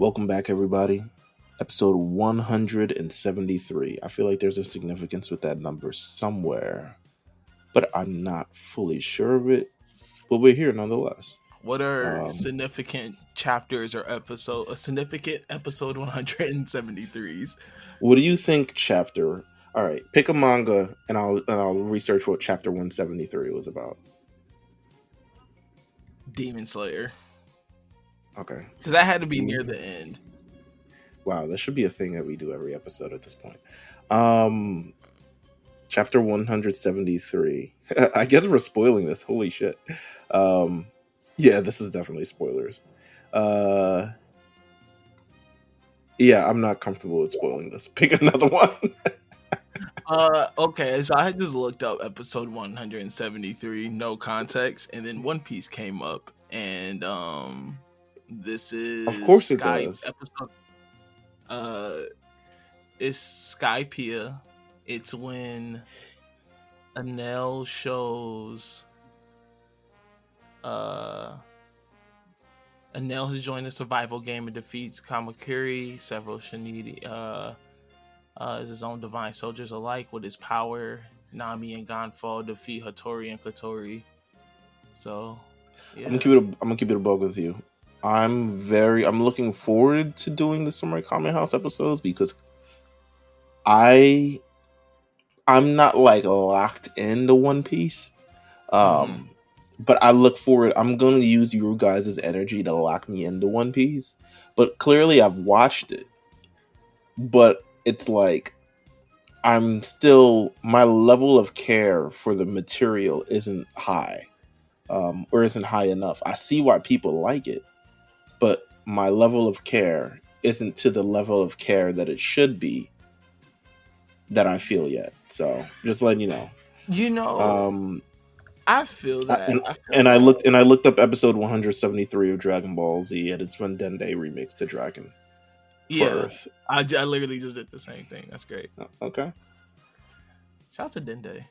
Welcome back, everybody. Episode 173. I feel like there's a significance with that number somewhere, but I'm not fully sure of it. But we're here nonetheless. What are significant chapters or a significant episode 173s? What do you think chapter? All right, pick a manga and I'll research what chapter 173 was about. Demon Slayer. Okay. Because that had to be near the end. Wow, that should be a thing that we do every episode at this point. Chapter 173. I guess we're spoiling this. Holy shit. Yeah, this is definitely spoilers. Yeah, I'm not comfortable with spoiling this. Pick another one. Okay, so I just looked up episode 173, no context, and then One Piece came up, and this is of course it does. Episode. It's Skypiea. It's when Enel shows. Enel has joined a survival game and defeats Kamakuri, several Shinigami, as his own divine soldiers alike. With his power, Nami and Gonfall defeat Hattori and Kotori. So, yeah. I'm gonna keep it a bug with you. I'm looking forward to doing the Samurai Comment House episodes because I'm not like locked into One Piece. But I look forward. I'm going to use your guys' energy to lock me into One Piece. But clearly I've watched it. But it's like my level of care for the material isn't high. Or isn't high enough. I see why people like it. But my level of care isn't to the level of care that it should be that I feel yet. So just letting you know. I feel that. I looked up episode 173 of Dragon Ball Z, and it's when Dende remixed the Dragon for Earth. I literally just did the same thing. That's great. Okay. Shout out to Dende.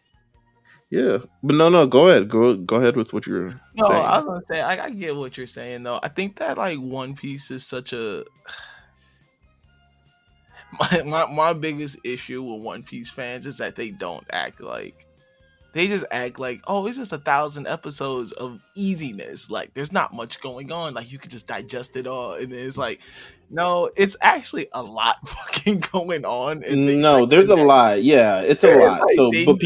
Yeah, but no, go ahead. Go ahead with what you're saying. No, I was gonna say I get what you're saying though. I think that like One Piece is such a my biggest issue with One Piece fans is that they don't act like. They just act like, oh, it's just 1,000 episodes of easiness. Like, there's not much going on. Like, you could just digest it all. And then it's like, no, it's actually a lot fucking going on. No, like, there's a lot. Yeah, it's a lot. Like, so, but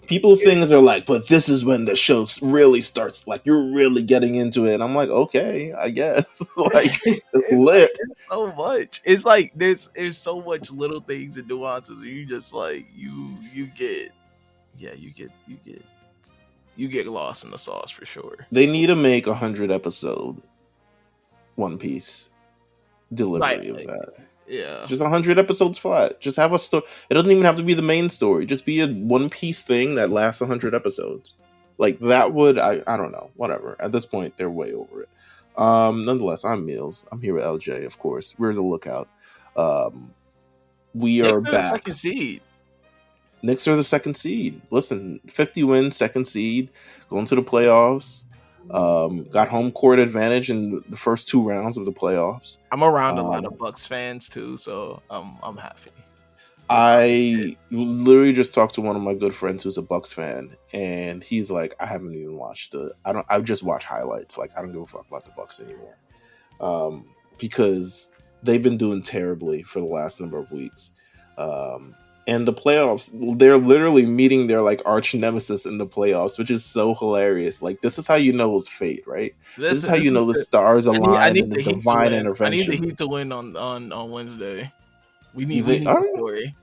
people things are like, but this is when the show really starts. Like, you're really getting into it. And I'm like, okay, I guess. Like, it's lit. Like, it's so much. It's like, there's so much little things and nuances. And you just, like, you get... Yeah, you get lost in the sauce for sure. They need to make 100 episode One Piece delivery of that. Yeah, just 100 episodes flat. Just have a story. It doesn't even have to be the main story. Just be a One Piece thing that lasts 100 episodes. Like that would I don't know. Whatever. At this point, they're way over it. Nonetheless, I'm Meelz. I'm here with LJ, of course. We're the lookout. We are back. Second seed. Knicks are the second seed. Listen, 50 wins, second seed, going to the playoffs. Got home court advantage in the first 2 rounds of the playoffs. I'm around a lot of Bucks fans too, so I'm happy. I literally just talked to one of my good friends who's a Bucks fan, and he's like, I haven't even watched I just watch highlights. Like, I don't give a fuck about the Bucks anymore. Because they've been doing terribly for the last number of weeks. And the playoffs, they're literally meeting their like arch nemesis in the playoffs, which is so hilarious. Like, this is how you know it's fate, right? This is how you know the stars align and it's divine intervention. I need the Heat to win on Wednesday. We need the story.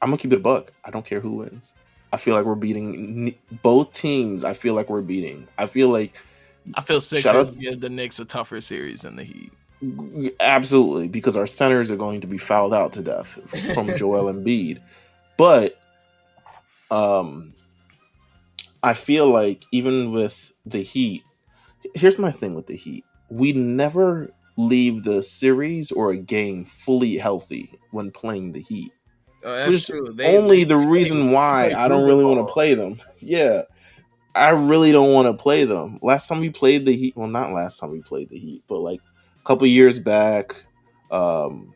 I'm gonna keep it a buck. I don't care who wins. I feel like we're beating both teams. I feel like we're beating. I feel Sixers give the Knicks a tougher series than the Heat. Absolutely, because our centers are going to be fouled out to death from Joel Embiid. But I feel like even with the Heat, here's my thing with the Heat. We never leave the series or a game fully healthy when playing the Heat. That's true. The reason why I don't really want to play them. Yeah. I really don't want to play them. Last time we played the Heat, well, not last time we played the Heat, but like a couple years back, Um,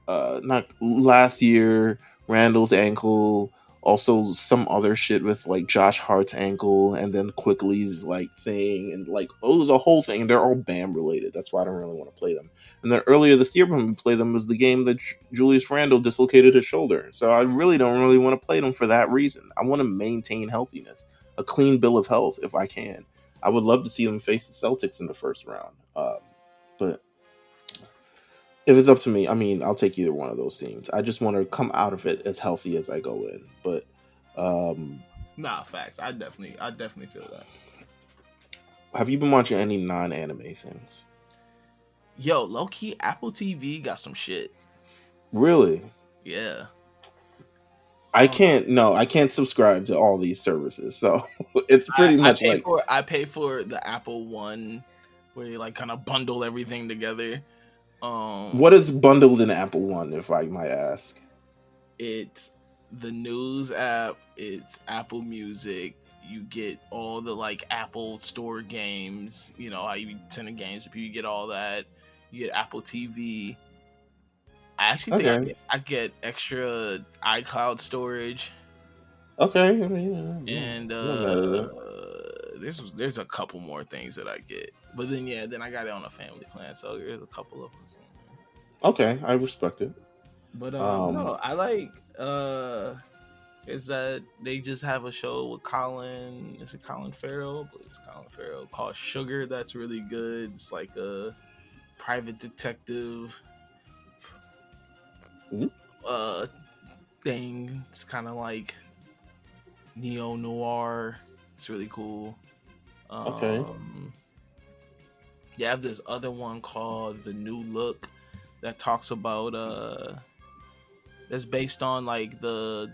not last year, Randall's ankle, also some other shit with like Josh Hart's ankle, and then Quickly's like thing, and like it was a whole thing. They're all BAM related. That's why I don't really want to play them. And then earlier this year, when we played them, was the game that Julius Randle dislocated his shoulder. So I really don't really want to play them for that reason. I want to maintain healthiness, a clean bill of health if I can. I would love to see them face the Celtics in the first round, but if it's up to me, I mean, I'll take either one of those teams. I just want to come out of it as healthy as I go in. But Nah, facts. I definitely feel that. have you been watching any non-anime things? Yo, low key, Apple TV got some shit. Really? Yeah. I can't subscribe to all these services, so it's pretty much like I pay for the Apple One, where you like kind of bundle everything together. What is bundled in Apple One, if I might ask? It's the news app, it's Apple Music, you get all the like Apple Store games, you know how you send games, if you get all that, you get Apple TV. I actually think I get extra iCloud storage. Okay, I mean, and there's a couple more things that I get, but then I got it on a family plan, so there's a couple of them. Okay, I respect it. But no, I like is that they just have a show with Colin. Is it Colin Farrell? I believe it's Colin Farrell, called Sugar. That's really good. It's like a private detective thing. It's kind of like neo noir. It's really cool. Okay. They have this other one called The New Look that talks about that's based on like the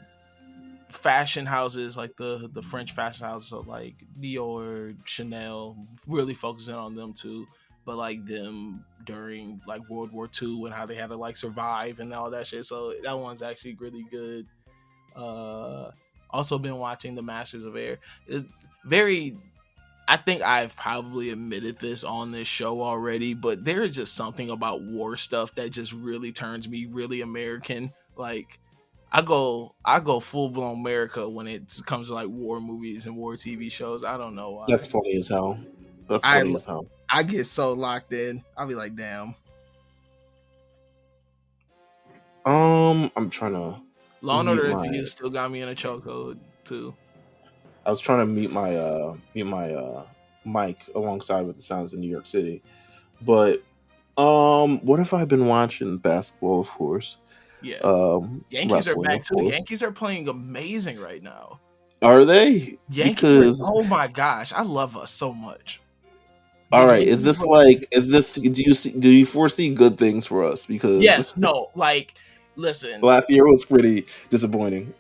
fashion houses, like the French fashion houses, so like Dior, Chanel, really focusing on them too, but like them during like World War II and how they had to like survive and all that shit. So that one's actually really good. Also been watching The Masters of Air. It's very, I think I've probably admitted this on this show already, but there is just something about war stuff that just really turns me really American. Like I go full blown America when it comes to like war movies and war TV shows. I don't know why. That's funny as hell. That's funny as hell. I get so locked in. I'll be like, damn. I'm trying to. Law and Order SVU still got me in a chokehold too. I was trying to mute my mic alongside with the sounds of New York City, but what have I been watching? Basketball, of course. Yeah. Yankees are back too. Yankees are playing amazing right now. Are they? Yankees. Oh my gosh, I love us so much. All right, is this? Do you foresee good things for us? Because yes, no, like listen. Last year was pretty disappointing.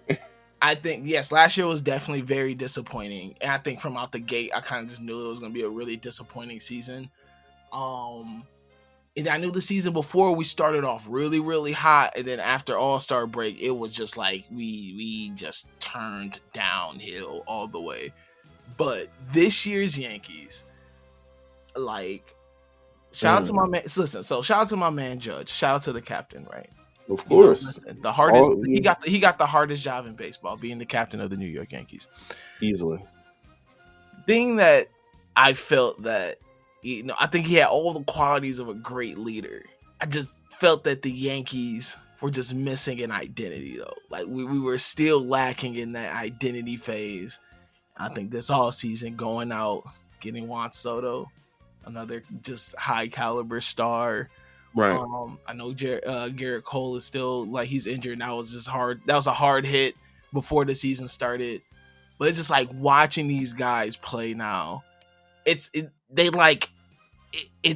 I think yes, last year was definitely very disappointing, and I think from out the gate, I kind of just knew it was going to be a really disappointing season. And I knew the season before we started off really, really hot, and then after All-Star break, it was just like we just turned downhill all the way. But this year's Yankees, like, shout out to my man. Listen, so shout out to my man Judge. Shout out to the captain, right? Of course, listen, the hardest. He got the hardest job in baseball, being the captain of the New York Yankees. Easily. Thing that I felt that, you know, I think he had all the qualities of a great leader. I just felt that the Yankees were just missing an identity, though. Like we were still lacking in that identity phase. I think this all season going out, getting Juan Soto, another just high caliber star. Right. I know Garrett Cole is still like he's injured. That was just hard. That was a hard hit before the season started. But it's just like watching these guys play now. It's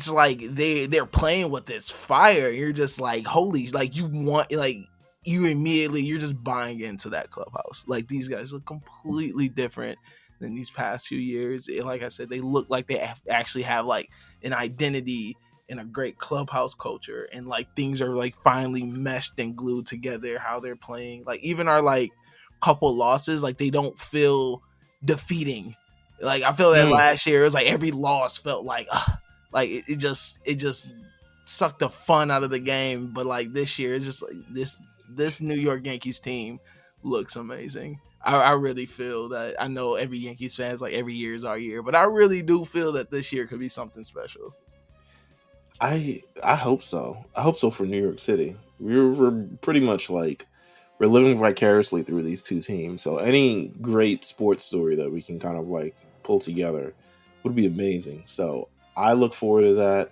like they're playing with this fire. You're just like, holy, like you want, like you immediately, you're just buying into that clubhouse. Like these guys look completely different than these past few years. Like I said, they look like they actually have like an identity and a great clubhouse culture, and like things are like finally meshed and glued together. How they're playing, like even our like couple losses, like they don't feel defeating. Like I feel that last year it was like every loss felt like it just suck the fun out of the game. But like this year, it's just like this New York Yankees team looks amazing. I really feel that. I know every Yankees fan is like every year is our year, but I really do feel that this year could be something special. I hope so. I hope so for New York City. We're pretty much like we're living vicariously through these two teams. So any great sports story that we can kind of like pull together would be amazing. So I look forward to that.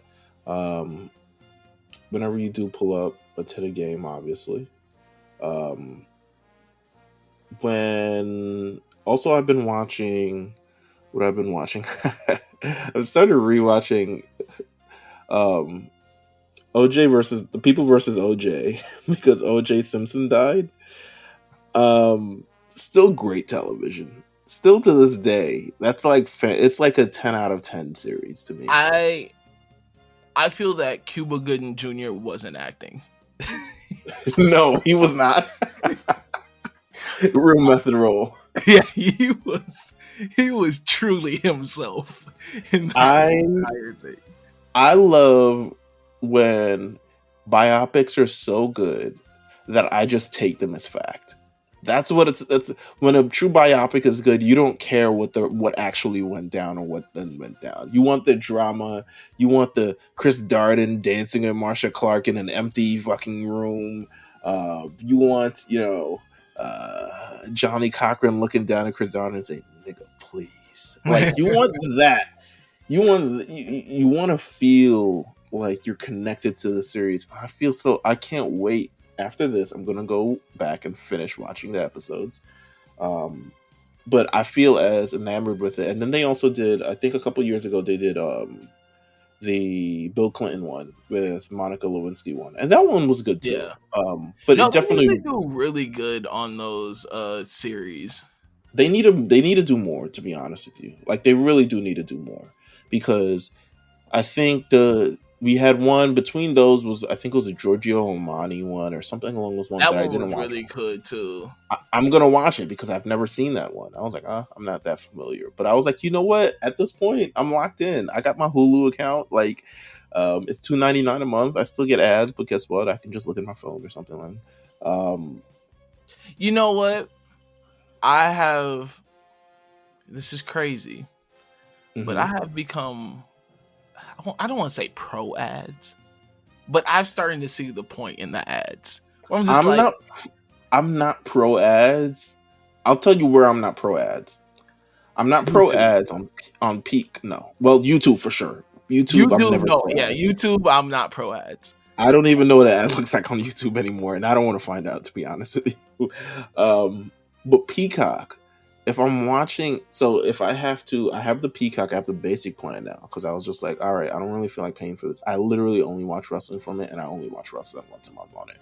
Whenever you do pull up a Titter game, obviously. Um, when also I've been watching what I've been watching. I've started rewatching um OJ versus the people versus OJ because OJ Simpson died. Still great television. Still to this day, that's like it's like a 10 out of 10 series to me. I feel that Cuba Gooding Jr. wasn't acting. No, he was not. Real method role. Yeah, he was truly himself in that entire thing. I love when biopics are so good that I just take them as fact. That's when a true biopic is good. You don't care what actually went down or what then went down. You want the drama. You want the Chris Darden dancing with Marsha Clark in an empty fucking room. You want Johnny Cochran looking down at Chris Darden and saying, "Nigga, please." Like you want that. You want to feel like you're connected to the series. I can't wait. After this, I'm gonna go back and finish watching the episodes. But I feel as enamored with it. And then they also did, I think a couple years ago, they did the Bill Clinton one with Monica Lewinsky one, and that one was good too. Yeah. But it definitely they do really good on those series. They need to do more, to be honest with you. Like they really do need to do more because I think we had one between those I think it was a Giorgio Armani one or something along those lines. That one I didn't was watch really good too. I'm gonna watch it because I've never seen that one. I was like, I'm not that familiar. But I was like, you know what? At this point, I'm locked in. I got my Hulu account. Like, it's $2.99 a month. I still get ads, but guess what? I can just look at my phone or something like. You know what? This is crazy, but I have become. I don't want to say pro ads, but I'm starting to see the point in the ads. I'm not pro ads. I'll tell you where I'm not pro ads. I'm not pro ads on Peak. No, well, YouTube for sure. YouTube I'm never. YouTube. I'm not pro ads. I don't even know what an ad looks like on YouTube anymore, and I don't want to find out, to be honest with you. But Peacock. If I'm watching, so if I have the Peacock, I have the basic plan now because I was just like, all right, I don't really feel like paying for this. I literally only watch wrestling from it, and I only watch wrestling once a month on it.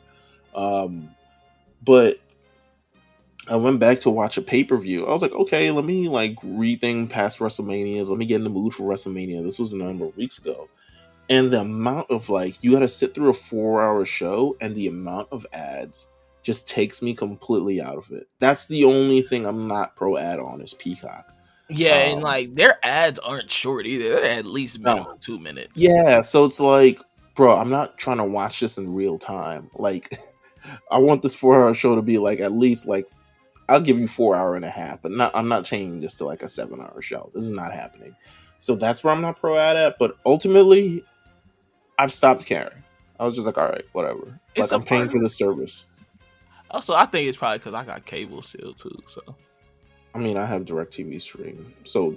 But I went back to watch a pay-per-view. I was like, okay, let me like rethink past WrestleManias. Let me get in the mood for WrestleMania. This was a number of weeks ago, and the amount of like you got to sit through a 4-hour show, and the amount of ads just takes me completely out of it. That's the only thing I'm not pro ad on is Peacock. Yeah, and like their ads aren't short either. They're at least minimum 2 minutes. Yeah, so it's like, bro, I'm not trying to watch this in real time. Like, I want this 4-hour show to be like at least like I'll give you 4.5 hours, but I'm not changing this to like a 7-hour show. This is not happening. So that's where I'm not pro ad at. But ultimately, I've stopped caring. I was just like, all right, whatever. Like I'm paying for the service. Also, I think it's probably because I got cable still too. So, I mean, I have DirecTV stream, so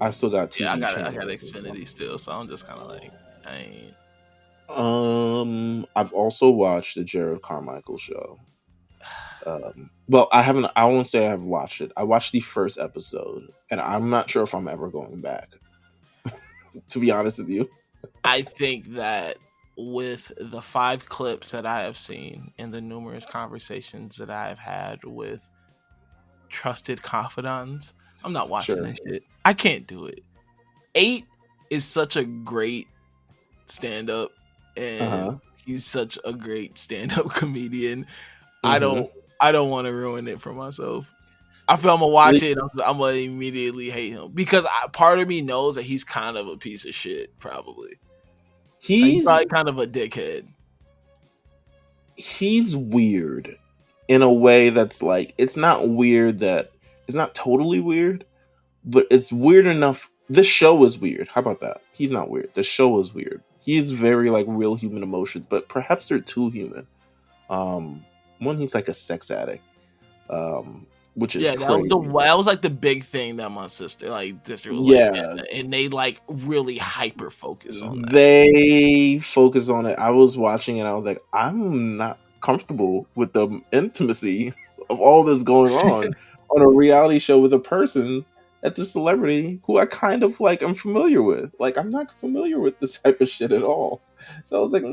I still got TV. Yeah, I got Xfinity still, so I'm just kind of like, I've also watched the Jared Carmichael show. Well, I haven't. I won't say I've watched it. I watched the first episode, and I'm not sure if I'm ever going back. To be honest with you, I think that with the 5 clips that I have seen and the numerous conversations that I have had with trusted confidants, I'm not watching this shit. I can't do it. 8 is such a great stand-up, and he's such a great stand-up comedian. I don't want to ruin it for myself. I feel I'm gonna watch it. I'm gonna immediately hate him because part of me knows that he's kind of a piece of shit, probably. He's He's probably kind of a dickhead. he's weird in a way that's like, it's not weird that it's not totally weird, but it's weird enough. This show is weird. How about that? He's not weird. The show is weird. He's very like real human emotions, but perhaps they're too human. Um, One, he's like a sex addict, which is Yeah, crazy. that was like the big thing that my sister was like, Yeah, yeah, and they like really hyper focus on that. they focus on it. I was watching it. I was like, I'm not comfortable with the intimacy of all this going on a reality show with a person that's a celebrity who I kind of like am familiar with. Like, I'm not familiar with this type of shit at all. So I was like,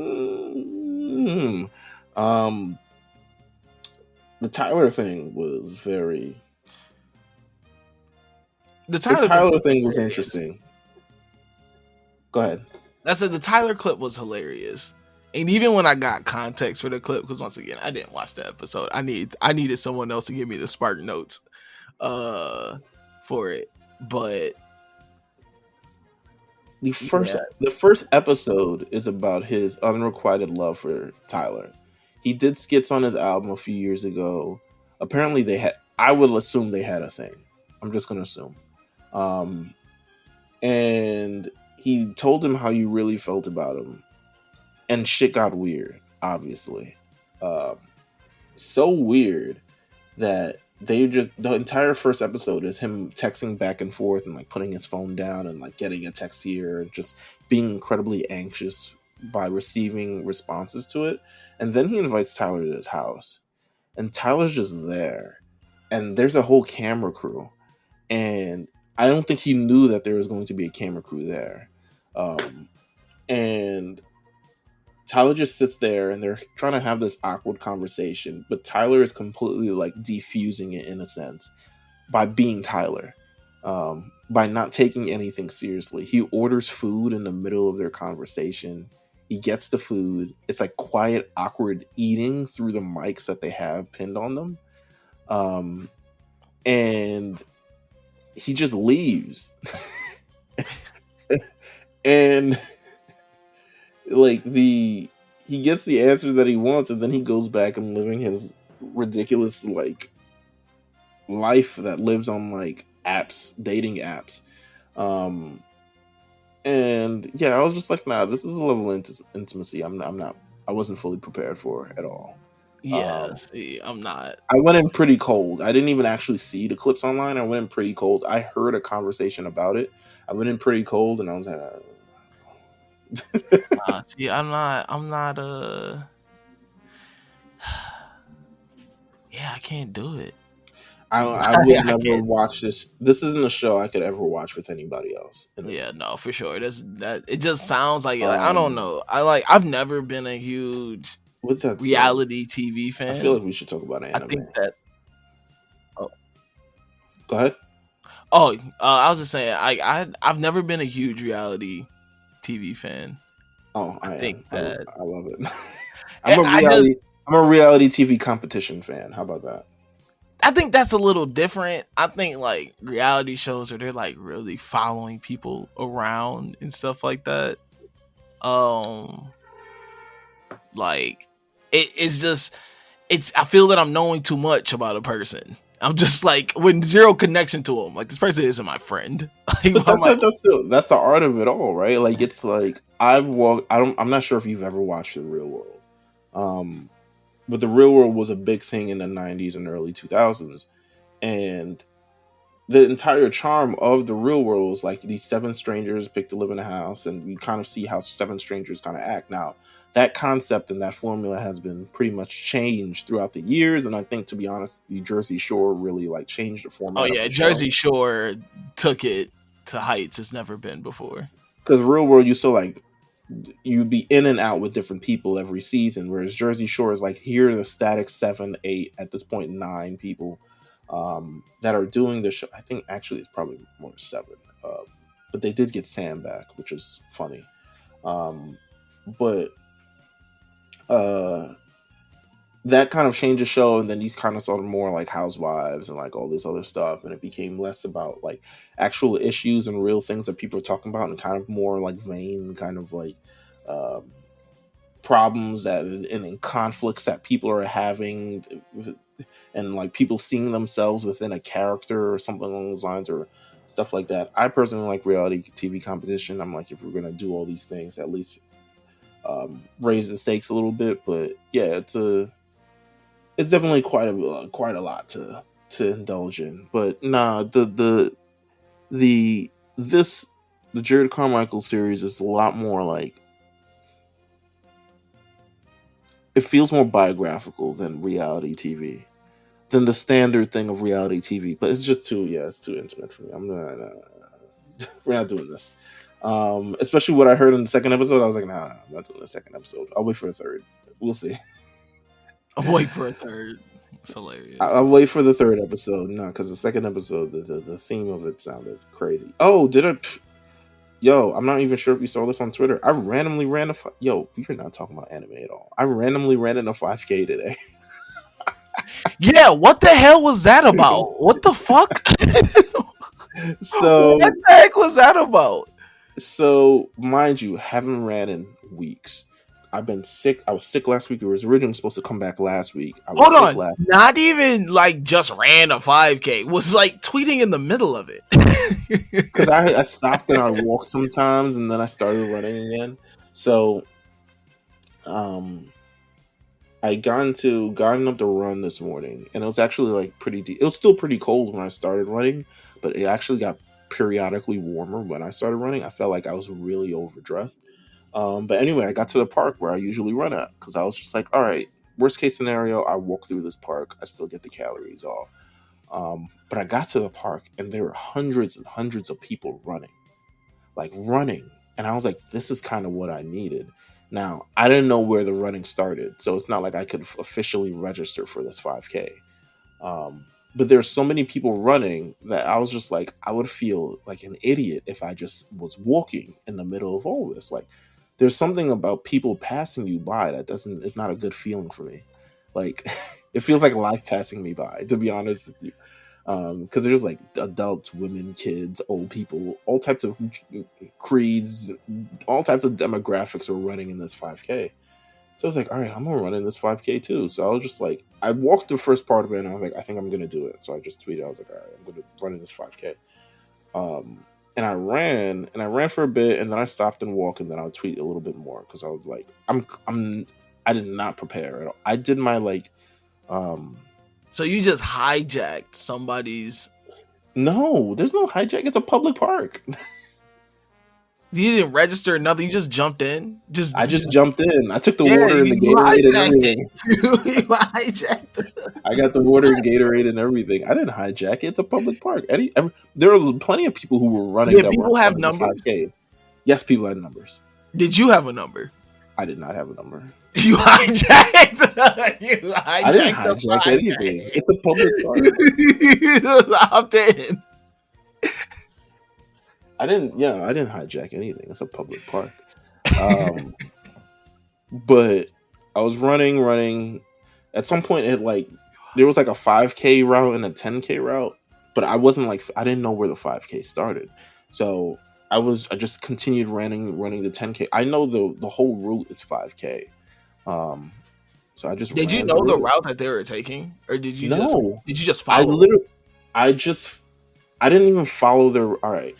um, the Tyler thing was very. The The Tyler clip Tyler was thing was hilarious. interesting. Go ahead. I said the Tyler clip was hilarious. And even when I got context for the clip, because once again, I didn't watch the episode. I needed someone else to give me the spark notes for it. But yeah, The first episode is about his unrequited love for Tyler. He did skits on his album a few years ago. Apparently they had, I would assume they had a thing. I'm just gonna assume. Um and he told him how you really felt about him. And shit got weird, obviously. Um so weird that they just, the entire first episode is him texting back and forth and like putting his phone down and like getting a text here and just being incredibly anxious by receiving responses to it. And then he invites Tyler to his house, and Tyler's just there, and there's a whole camera crew, and I don't think he knew that there was going to be a camera crew there. And Tyler just sits there and they're trying to have this awkward conversation, but Tyler is completely like defusing it in a sense by being Tyler, by not taking anything seriously. He orders food in the middle of their conversation. He gets the food. It's like quiet, awkward eating through the mics that they have pinned on them. And he just leaves. And like he gets the answer that he wants, and then he goes back and living his ridiculous like life that lives on like apps, dating apps. And yeah, I was just like, nah, this is a level of intimacy I'm not, I wasn't fully prepared for at all. yeah. See, I'm not. I went in pretty cold. I didn't even actually see the clips online. I went in pretty cold. I heard a conversation about it. I went in pretty cold, and I was like, See, I'm not. I'm not. Yeah, I can't do it. I would I never can't. watch this. This isn't a show I could ever watch with anybody else. Yeah, no, for sure. That. It just sounds like I don't Um, know. I've never been a huge with that said, reality TV I feel fan. like we should talk about I anime. think that. Oh, Go ahead. I was just saying. I've never been a huge reality TV fan. Oh, I I think am. that. I love it. I just. I'm a reality TV competition fan. How about that? I think that's a little different. I think like reality shows where they're like really following people around and stuff like that. Um, like it's just I feel that I'm knowing too much about a person. I'm just like with zero connection to him. Like this person isn't my friend. Like But I'm like, that's the art of it all, right? Like it's like I'm not sure if you've ever watched The Real World. But The Real World was a big thing in the 90s and early 2000s, and the entire charm of The Real World was like these seven strangers pick to live in a house, and you kind of see how seven strangers kind of act. Now that concept and that formula has been pretty much changed throughout the years, and I think, to be honest, the Jersey Shore really like changed the oh format of yeah, the show. Jersey Shore took it to heights it's never been before. Because Real World, you still like, you'd be in and out with different people every season, whereas Jersey Shore is like, here are the static 7, 8, at this point 9 people that are doing the show. I think actually it's probably more 7, but they did get Sam back, which is funny. But that kind of changed the show, and then you kind of saw more like Housewives and like all this other stuff, and it became less about like actual issues and real things that people are talking about, and kind of more like vain, kind of like um, problems that and in conflicts that people are having, and like people seeing themselves within a character or something along those lines, or stuff like that. I personally like reality TV competition. I'm like, if we're gonna do all these things, at least raise the stakes a little bit. But yeah, it's definitely quite a lot to indulge in. But nah, the this the Jared Carmichael series is a lot more like, it feels more biographical than reality TV, than the standard thing of reality TV. But it's just it's too intimate for me. I'm not, we're not doing this. Especially what I heard in the second episode, I was like, nah, I'm not doing the second episode. I'll wait for the third. We'll see. I'll wait for a third. It's hilarious. I'll wait for the third episode. No, because the second episode, the theme of it sounded crazy. Oh, did it? Yo, I'm not even sure if you saw this on Twitter. I randomly ran a yo. You're not talking about anime at all. I randomly ran in a 5K today. Yeah, what the hell was that about? What the fuck? So what the heck was that about? So, mind you, haven't ran in weeks. I've been sick. I was sick last week. It was originally supposed to come back last week. I was Hold sick on, not even like just ran a 5K. Was like tweeting in the middle of it. Because I stopped and I walked sometimes, and then I started running again. So, I gotten up to run this morning, and it was actually like it was still pretty cold when I started running, but it actually got periodically warmer when I started running. I felt like I was really overdressed. But anyway, I got to the park where I usually run at, because I was just like, all right, worst case scenario, I walk through this park, I still get the calories off. But I got to the park, and there were hundreds and hundreds of people running. And I was like, this is kind of what I needed. Now, I didn't know where the running started, so it's not like I could officially register for this 5K. But there's so many people running that I was just like, I would feel like an idiot if I just was walking in the middle of all this. Like, there's something about people passing you by that it's not a good feeling for me. Like, it feels like life passing me by, to be honest with you. Because there's like adults, women, kids, old people, all types of creeds, all types of demographics are running in this 5K. So I was like, all right, I'm gonna run in this 5K too. So I was just like, I walked the first part of it, and I was like, I think I'm gonna do it. So I just tweeted, I was like, all right, I'm gonna run in this 5K. And I ran for a bit, and then I stopped and walked, and then I'll tweet a little bit more, because I was like, I did not prepare at all. I did my So you just hijacked somebody's. No, there's no hijack. It's a public park. You didn't register nothing. You just jumped in. I just jumped in. I took the water and the Gatorade and everything. You hijacked it. I got the water and Gatorade and everything. I didn't hijack it. It's a public park. There were plenty of people who were running. Did people have numbers? 5K. Yes, people had numbers. Did you have a number? I did not have a number. You hijacked. I didn't hijack anything. It's a public park. You hopped in. I didn't hijack anything. It's a public park. But I was running. At some point, there was like a 5K route and a 10K route, but I didn't know where the 5K started. So I just continued running the 10K. I know the whole route is 5K. So I just Did you know the route that they were taking, or did you just follow? I didn't even follow their. All right.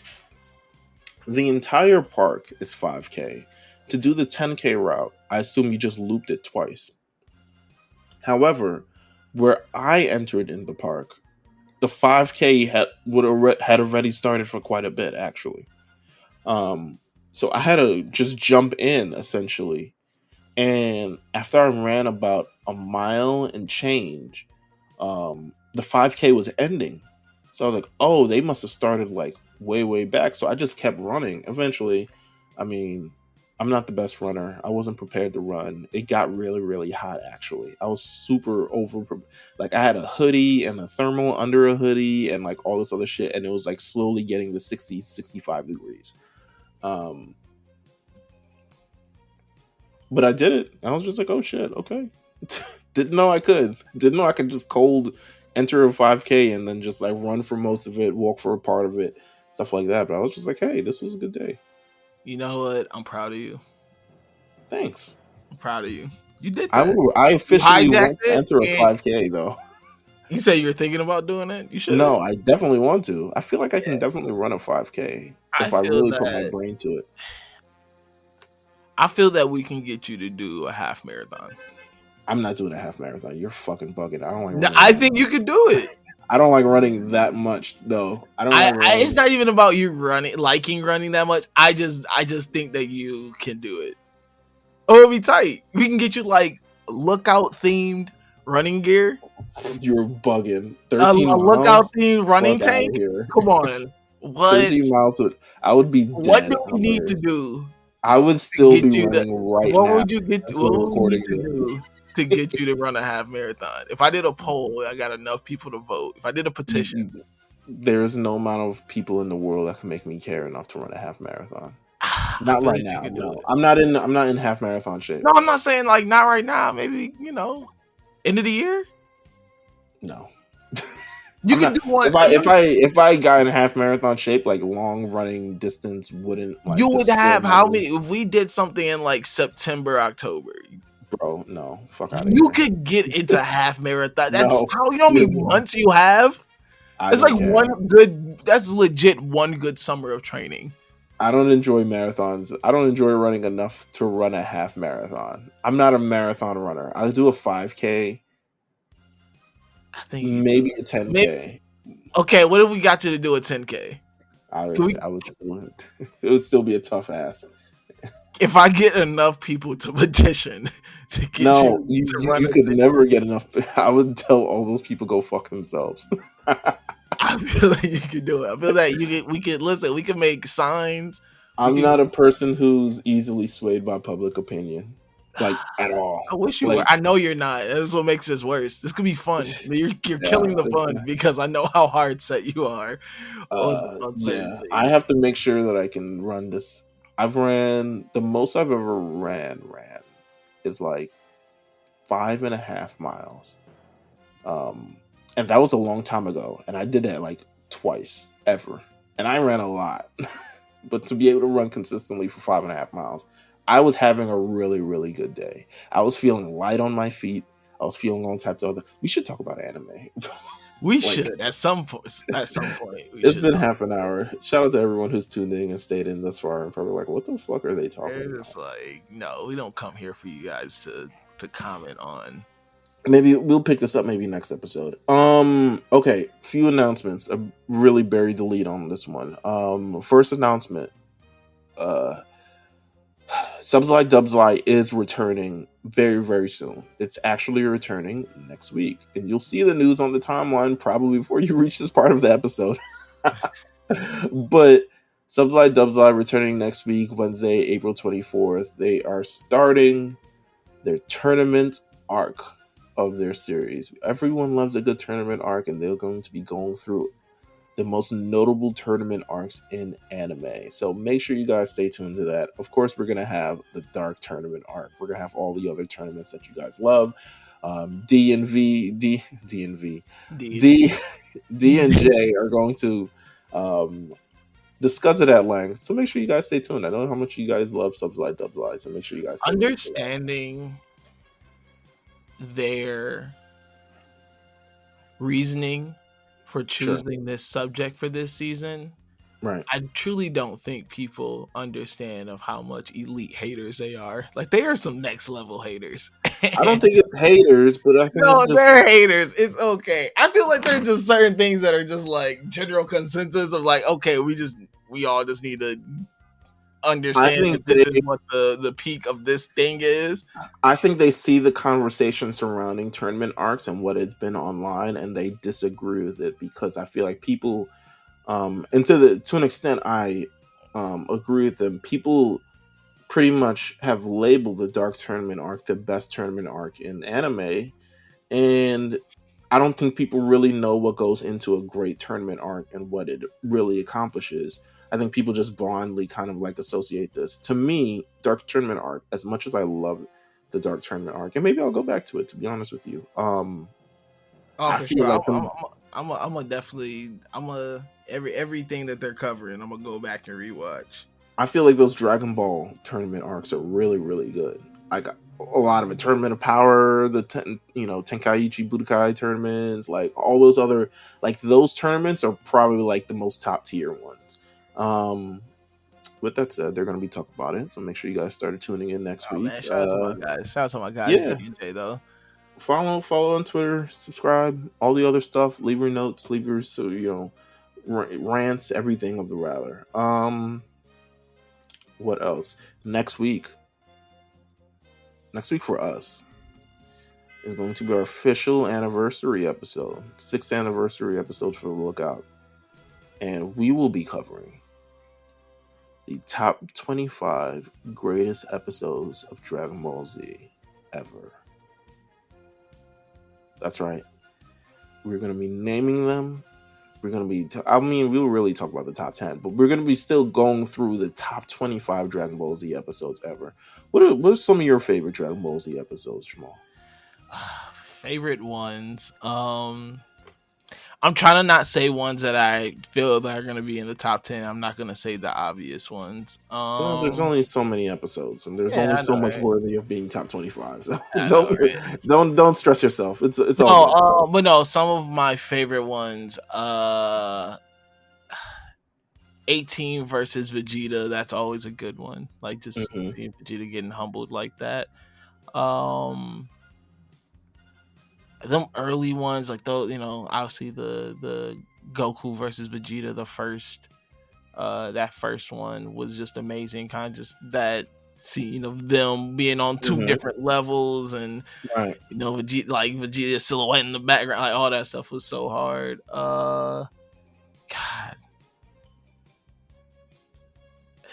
The entire park is 5K. To do the 10K route, I assume you just looped it twice. However, where I entered in the park, the 5K had already started for quite a bit, actually. So I had to just jump in, essentially. And after I ran about a mile and change, the 5K was ending. So I was like, oh, they must have started like way back. So I just kept running. Eventually, I mean, I'm not the best runner. I wasn't prepared to run. It got really hot, actually. I was super like, I had a hoodie and a thermal under a hoodie and like all this other shit, and it was like slowly getting to 60, 65 degrees. But I did it. I was just like, oh shit, okay. Didn't know I could just cold enter a 5K and then just like run for most of it, walk for a part of it, stuff like that. But I was just like, hey, this was a good day. You know what? I'm proud of you. Thanks. I'm proud of you. You did I that. will. I You officially hijacked want to it, enter a and 5K though. you say you're thinking about doing it. You should. No, I definitely want to. I feel like I Yeah, can definitely run a 5K I if I feel really put my that. brain to it. I feel that we can get you to do a half marathon. I'm not doing a half marathon. You're fucking bugging. I don't like No, running I that think much. you could do it. I don't like running that much though. I don't like It's running. not even about you liking running that much. I just think that you can do it. Oh, it'll be tight. We can get you like lookout themed running gear, You're bugging. a 13 lookout miles? themed running Fuck out of tank. here. Come on, what 13 miles I would be what dead do we on need to Earth. do I would to still be get you to? running right What now would you get? as What we're would we need recording to this. do to get you to run a half marathon? If I did a poll, I got enough people to vote. If I did a petition. There's no amount of people in the world that can make me care enough to run a half marathon. I Not feel right that you now. could do No, it. I'm not in half marathon shape. No, I'm not saying like not right now. Maybe end of the year. No. You I'm can not. do one. If I got in half marathon shape, like long running distance wouldn't You like would destroy have my how knee. many? If we did something in like September, October, Bro, no, fuck out of you here. could get into half marathon. That's No, how you know how many months you have. I It's don't like care. one good. That's legit one good summer of training. I don't enjoy marathons. I don't enjoy running enough to run a half marathon. I'm not a marathon runner. I'll do a 5K, I think you could do maybe a it. Maybe 10K. okay. What if we got you to do a 10K? Can we? I would still, it would still be a tough ass. If I get enough people to petition to get No, you to run you a could 10K, never get enough. I would tell all those people go fuck themselves. I feel like you could do it. I feel that we could listen. We could make signs. We I'm could. not a person who's easily swayed by public opinion, like at all. I wish you were. Like, I know you're not. That's what makes this worse. This could be fun. You're yeah, killing the fun because I know how hard set you are on certain yeah. I things. have to make sure that I can run this. I've ran the most I've ever ran is like 5.5 miles. And that was a long time ago, and I did that like twice ever, and I ran a lot. But to be able to run consistently for 5.5 miles, I was having a really, really good day. I was feeling light on my feet. I was feeling all types of other. We should talk about anime. We Like, should at some point. At some point, we it's should. been half an hour. Shout out to everyone who's tuned in and stayed in thus far and probably like, what the fuck are they talking They're about? just like, no, we don't come here for you guys to comment on. Maybe we'll pick this up maybe next episode. Okay, few announcements. I really buried the lead on this one. First announcement. Subsly Dubsly is returning very, very soon. It's actually returning next week. And you'll see the news on the timeline probably before you reach this part of the episode. But Subsly Dubsly returning next week, Wednesday, April 24th. They are starting their tournament arc of their series. Everyone loves a good tournament arc, and they're going to be going through the most notable tournament arcs in anime. So make sure you guys stay tuned to that. Of course, we're going to have the Dark Tournament arc. We're going to have all the other tournaments that you guys love. D and J are going to discuss it at length. So make sure you guys stay tuned. I know how much you guys love Subsly Dubsly, so make sure you guys stay tuned. Understanding their reasoning for choosing this subject for this season, right? I truly don't think people understand of how much elite haters they are. Like, they are some next level haters. I don't think it's haters, but I think no, it's just... they're haters. It's okay. I feel like there's just certain things that are just like general consensus of like, okay, we all just need to understand that this is what the peak of this thing is. I think they see the conversation surrounding tournament arcs and what it's been online, and they disagree with it because I feel like people, and to an extent, I agree with them. People pretty much have labeled the Dark Tournament arc the best tournament arc in anime, and I don't think people really know what goes into a great tournament arc and what it really accomplishes. I think people just blindly kind of like associate this. To me, Dark Tournament arc, as much as I love the Dark Tournament arc, and maybe I'll go back to it, to be honest with you. I for sure. I'm a definitely everything that they're covering. I'm gonna go back and rewatch. I feel like those Dragon Ball tournament arcs are really, really good. I got a lot of it. Tournament of Power, the Tenkaichi Budokai tournaments, like all those other like those tournaments are probably like the most top tier ones. Um, with that said, they're going to be talking about it, so make sure you guys started tuning in next Oh week. man, shout out to my guys. Shout out to my guys, Yeah, D and J though. follow on Twitter, subscribe, all the other stuff. Leave your notes, leave your rants, everything of the rather. What else? Next week for us is going to be our official anniversary episode, 6th anniversary episode for the Lookout. And we will be covering the top 25 greatest episodes of Dragon Ball Z ever. That's right. We're going to be naming them. We're going to be, we will really talk about the top 10, but we're going to be still going through the top 25 Dragon Ball Z episodes ever. What are some of your favorite Dragon Ball Z episodes, Jamal? Favorite ones. I'm trying to not say ones that I feel that are going to be in the top 10. I'm not going to say the obvious ones. Well, there's only so many episodes, and there's Yeah, only I so know, much right? worthy of being top 25. So I know, right? don't stress yourself. It's No, all good. but no, some of my favorite ones. 18 versus Vegeta. That's always a good one. Like just seeing Vegeta getting humbled like that. Them early ones, like those, obviously the Goku versus Vegeta, the first, that first one was just amazing. Kind of just that scene of them being on two different levels, and Right. Vegeta silhouette in the background, like all that stuff was so hard. God,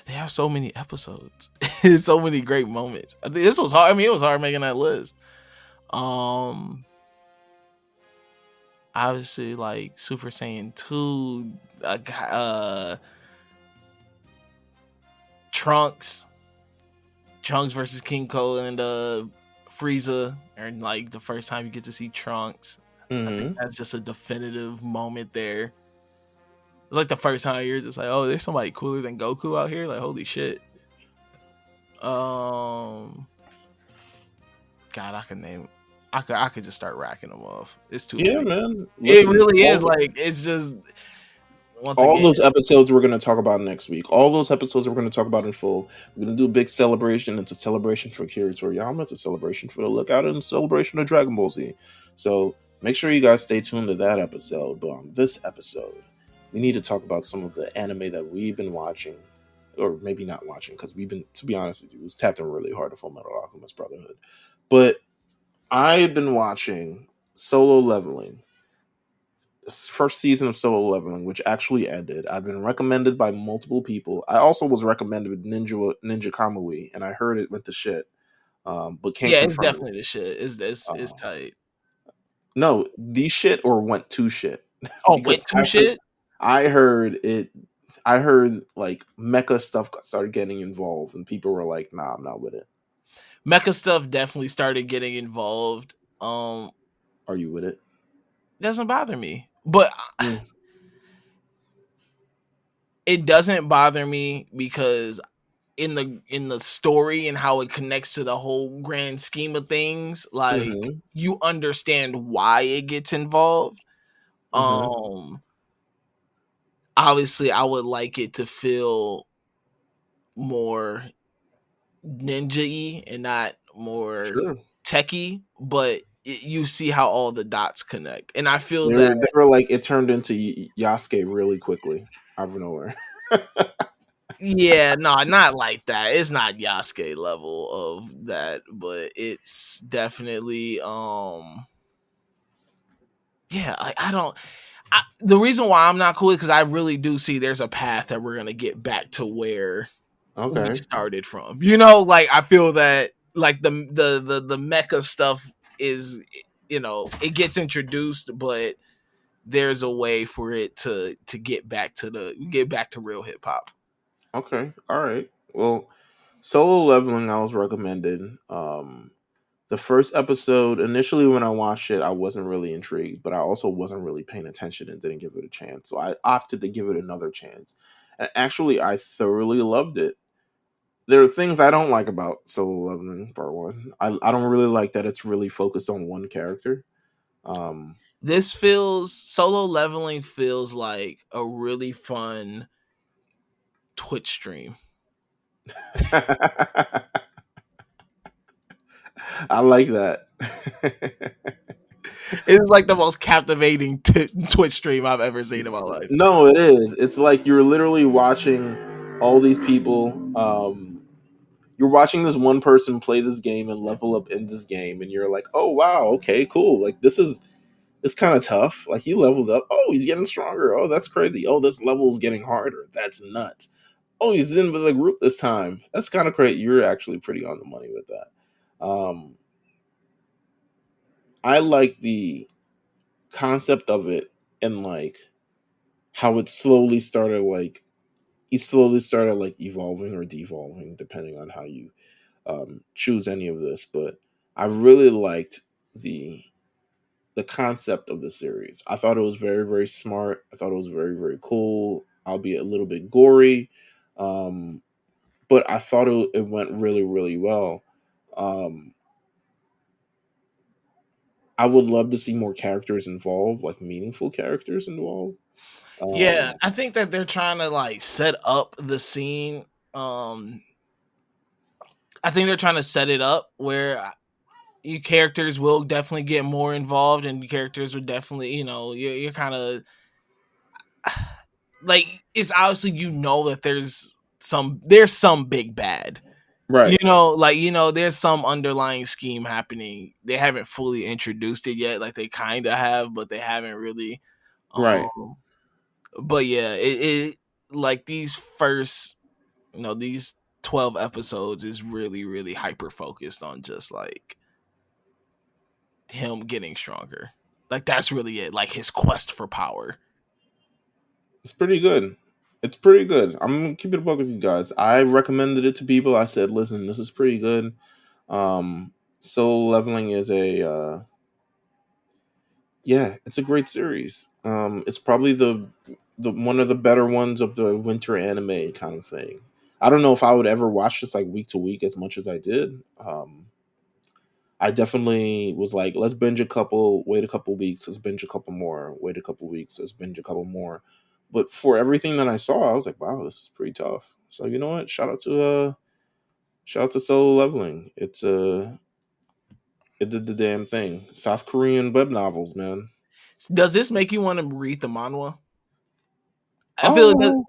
they have so many episodes, so many great moments. I think this was hard. I mean, it was hard making that list. Obviously, like Super Saiyan 2, Trunks versus King Cole and Frieza, and like the first time you get to see Trunks. I think that's just a definitive moment there. It's like the first time you're just like, oh, there's somebody cooler than Goku out here. Like, holy shit. God, I could just start racking them off. It's too many. Man. It Listen, really is. Like, it's just once all again. those episodes we're going to talk about next week. All those episodes we're going to talk about in full. We're going to do a big celebration. It's a celebration for Kira Toriyama. It's a celebration for the Lookout, and a celebration of Dragon Ball Z. So make sure you guys stay tuned to that episode. But on this episode, we need to talk about some of the anime that we've been watching, or maybe not watching, because we've been, to be honest with you, it was tapped in really hard to Full Metal Alchemist Brotherhood. But I've been watching Solo Leveling, first season of Solo Leveling, which actually ended. I've been recommended by multiple people. I also was recommended Ninja Kamui, and I heard it went to shit, but can't Yeah, it's confirm definitely the shit. It's it. tight. No, the shit or went to shit Oh, because went to shit. I heard it. I heard like mecha stuff started getting involved, and people were like, "Nah, I'm not with it." Mecha stuff definitely started getting involved. Are you with it? Doesn't bother me, but Mm. it doesn't bother me because in the story and how it connects to the whole grand scheme of things, like Mm-hmm. you understand why it gets involved. Mm-hmm. Obviously, I would like it to feel more ninja-y and not more Sure. techy, but you see how all the dots connect, and I feel that They were like it turned into Yasuke really quickly out of nowhere. yeah, no, not like that. It's not Yasuke level of that, but it's definitely yeah, I don't. The reason why I'm not cool is because I really do see there's a path that we're gonna get back to where we Okay. started from. Like I feel that like the mecha stuff is, it gets introduced, but there's a way for it to get back to real hip hop. Okay. All right. Well, Solo Leveling I was recommended. The first episode, initially when I watched it, I wasn't really intrigued, but I also wasn't really paying attention and didn't give it a chance. So I opted to give it another chance. Actually, I thoroughly loved it. There are things I don't like about Solo Leveling Part One. I don't really like that it's really focused on one character. Um, This feels Solo Leveling feels like a really fun Twitch stream. I like that. It's like the most captivating Twitch stream I've ever seen in my life. No, it is. It's like you're literally watching all these people. You're watching this one person play this game and level up in this game, and you're like, "Oh wow, okay, cool. Like this is it's kind of tough. Like he leveled up. Oh, he's getting stronger. Oh, that's crazy. Oh, this level is getting harder. That's nuts. Oh, he's in with a group this time. That's kind of great. You're actually pretty on the money with that. I like the concept of it and like how it slowly started like he slowly started like evolving or devolving depending on how you choose any of this. But I really liked the the concept of the series. I thought it was very very smart. I thought it was very very cool, albeit a little bit gory. Um, but I thought it went really really well. Um, I would love to see more characters involved, like meaningful characters involved. Yeah, Um, I think that they're trying to like set up the scene. Um, I think they're trying to set it up where you characters will definitely get more involved, and characters would definitely, you're kind of like it's obviously that there's some big bad. right, There's some underlying scheme happening. They haven't fully introduced it yet. Like they kind of have, but they haven't really. right. Um, but yeah, it like these 12 episodes is really, really hyper focused on just like him getting stronger. Like that's really it. Like his quest for power. It's pretty good. It's pretty good. I'm gonna keep it a buck with you guys. I recommended it to people. I said, "Listen, this is pretty good." Soul Leveling is a yeah, it's a great series. It's probably the one of the better ones of the winter anime kind of thing. I don't know if I would ever watch this like week to week as much as I did. I definitely was like, let's binge a couple, wait a couple weeks, let's binge a couple more, wait a couple weeks, let's binge a couple more. But for everything that I saw, I was like, wow, this is pretty tough. So you know what? Shout out to Solo Leveling. It did the damn thing. South Korean web novels, man. Does this make you want to read the manhwa? I feel it does. Oh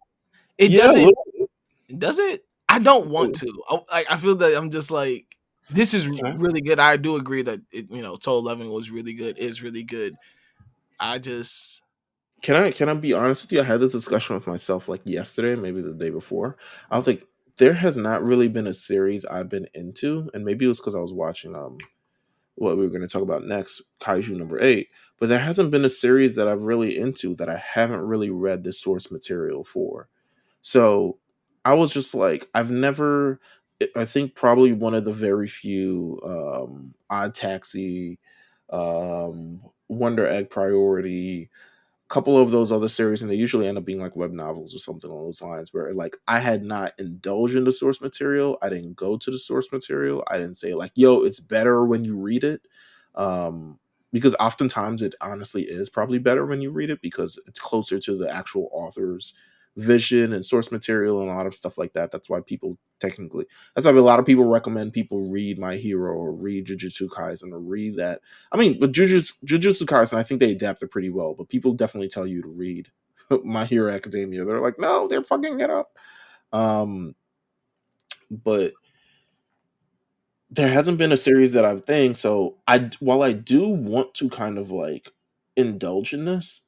It yeah, a doesn't. little. Does it? I don't want to. I feel that I'm just like this is Can I really good. I do agree that Toll 11 was really good. Is really good. I just can I be honest with you? I had this discussion with myself like yesterday, maybe the day before. I was like, there has not really been a series I've been into, and maybe it was because I was watching what we were going to talk about next, Kaiju number 8. But there hasn't been a series that I've really into that I haven't really read the source material for. So I was just like, I've never. I think probably one of the very few Odd Taxi, Wonder Egg Priority, couple of those other series, and they usually end up being like web novels or something along those lines, where like I had not indulged in the source material. I didn't go to the source material. I didn't say like, yo, it's better when you read it. um because oftentimes it honestly is probably better when you read it because it's closer to the actual author's vision and source material and a lot of stuff like that. That's why people technically, that's why a lot of people recommend people read My Hero or read Jujutsu Kaisen or read that. I mean, but Jujutsu Kaisen, I think they adapted pretty well, but people definitely tell you to read My Hero Academia. They're like, no, they're fucking it up. But there hasn't been a series that I've think so. While I do want to kind of like indulge in this,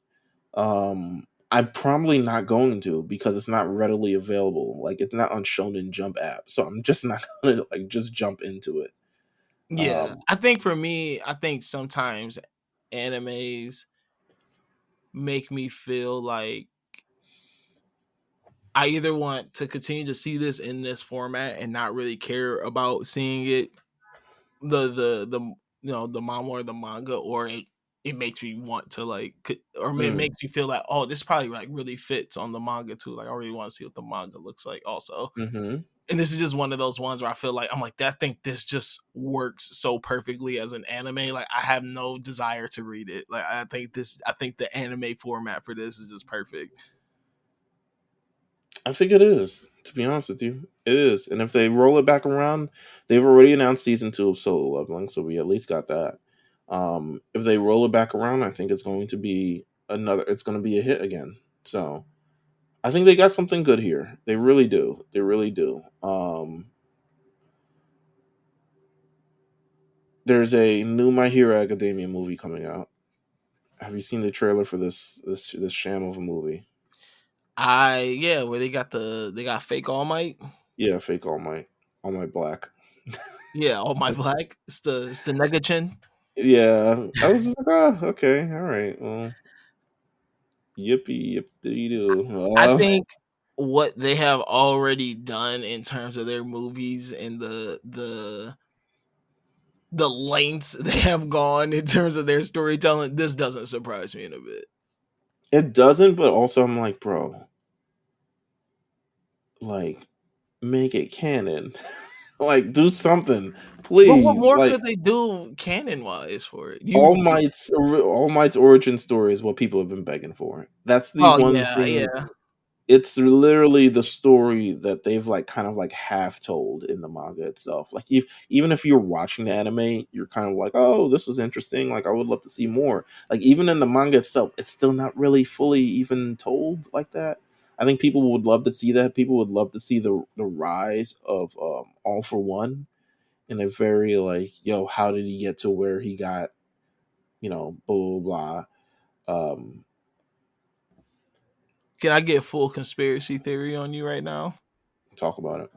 I'm probably not going to because it's not readily available. Like it's not on Shonen Jump app, so I'm just not gonna like just jump into it. yeah. Um, I think for me, I think sometimes animes make me feel like I either want to continue to see this in this format and not really care about seeing it the the manga or the manga, or it makes me want to like, or it Mm. makes me feel like, oh, this probably like really fits on the manga too. Like I really want to see what the manga looks like also. Mm-hmm. And this is just one of those ones where I feel like I'm like, I think this just works so perfectly as an anime. Like I have no desire to read it. Like I think the anime format for this is just perfect. I think it is. To be honest with you, it is. And if they roll it back around, they've already announced season 2 of Solo Leveling, so we at least got that. If they roll it back around, I think it's going to be another. It's going to be a hit again. So I think they got something good here. They really do. They really do. There's a new My Hero Academia movie coming out. Have you seen the trailer for this sham of a movie? Where they got fake All Might. Yeah, fake All Might Black. Yeah, All Might Black. It's the Nega Chin. Yeah, I was just like, oh, okay, all right, well, yippee, yip dee doo. I think what they have already done in terms of their movies and the lengths they have gone in terms of their storytelling, this doesn't surprise me in a bit. It doesn't, but also I'm like, bro, like, make it canon. Like, do something, But what please. more Like, could they do canon wise for it? You All Might's origin story is what people have been begging for. That's the Oh one yeah, thing. yeah. It's literally the story that they've like kind of like half told in the manga itself. Like even if you're watching the anime, you're kind of like, oh, this is interesting. Like I would love to see more. Like even in the manga itself, it's still not really fully even told like that. I think people would love to see that. People would love to see the rise of All for One in a very like, yo, how did he get to where he got? Blah blah blah. Can I get full conspiracy theory on you right now? Talk about it.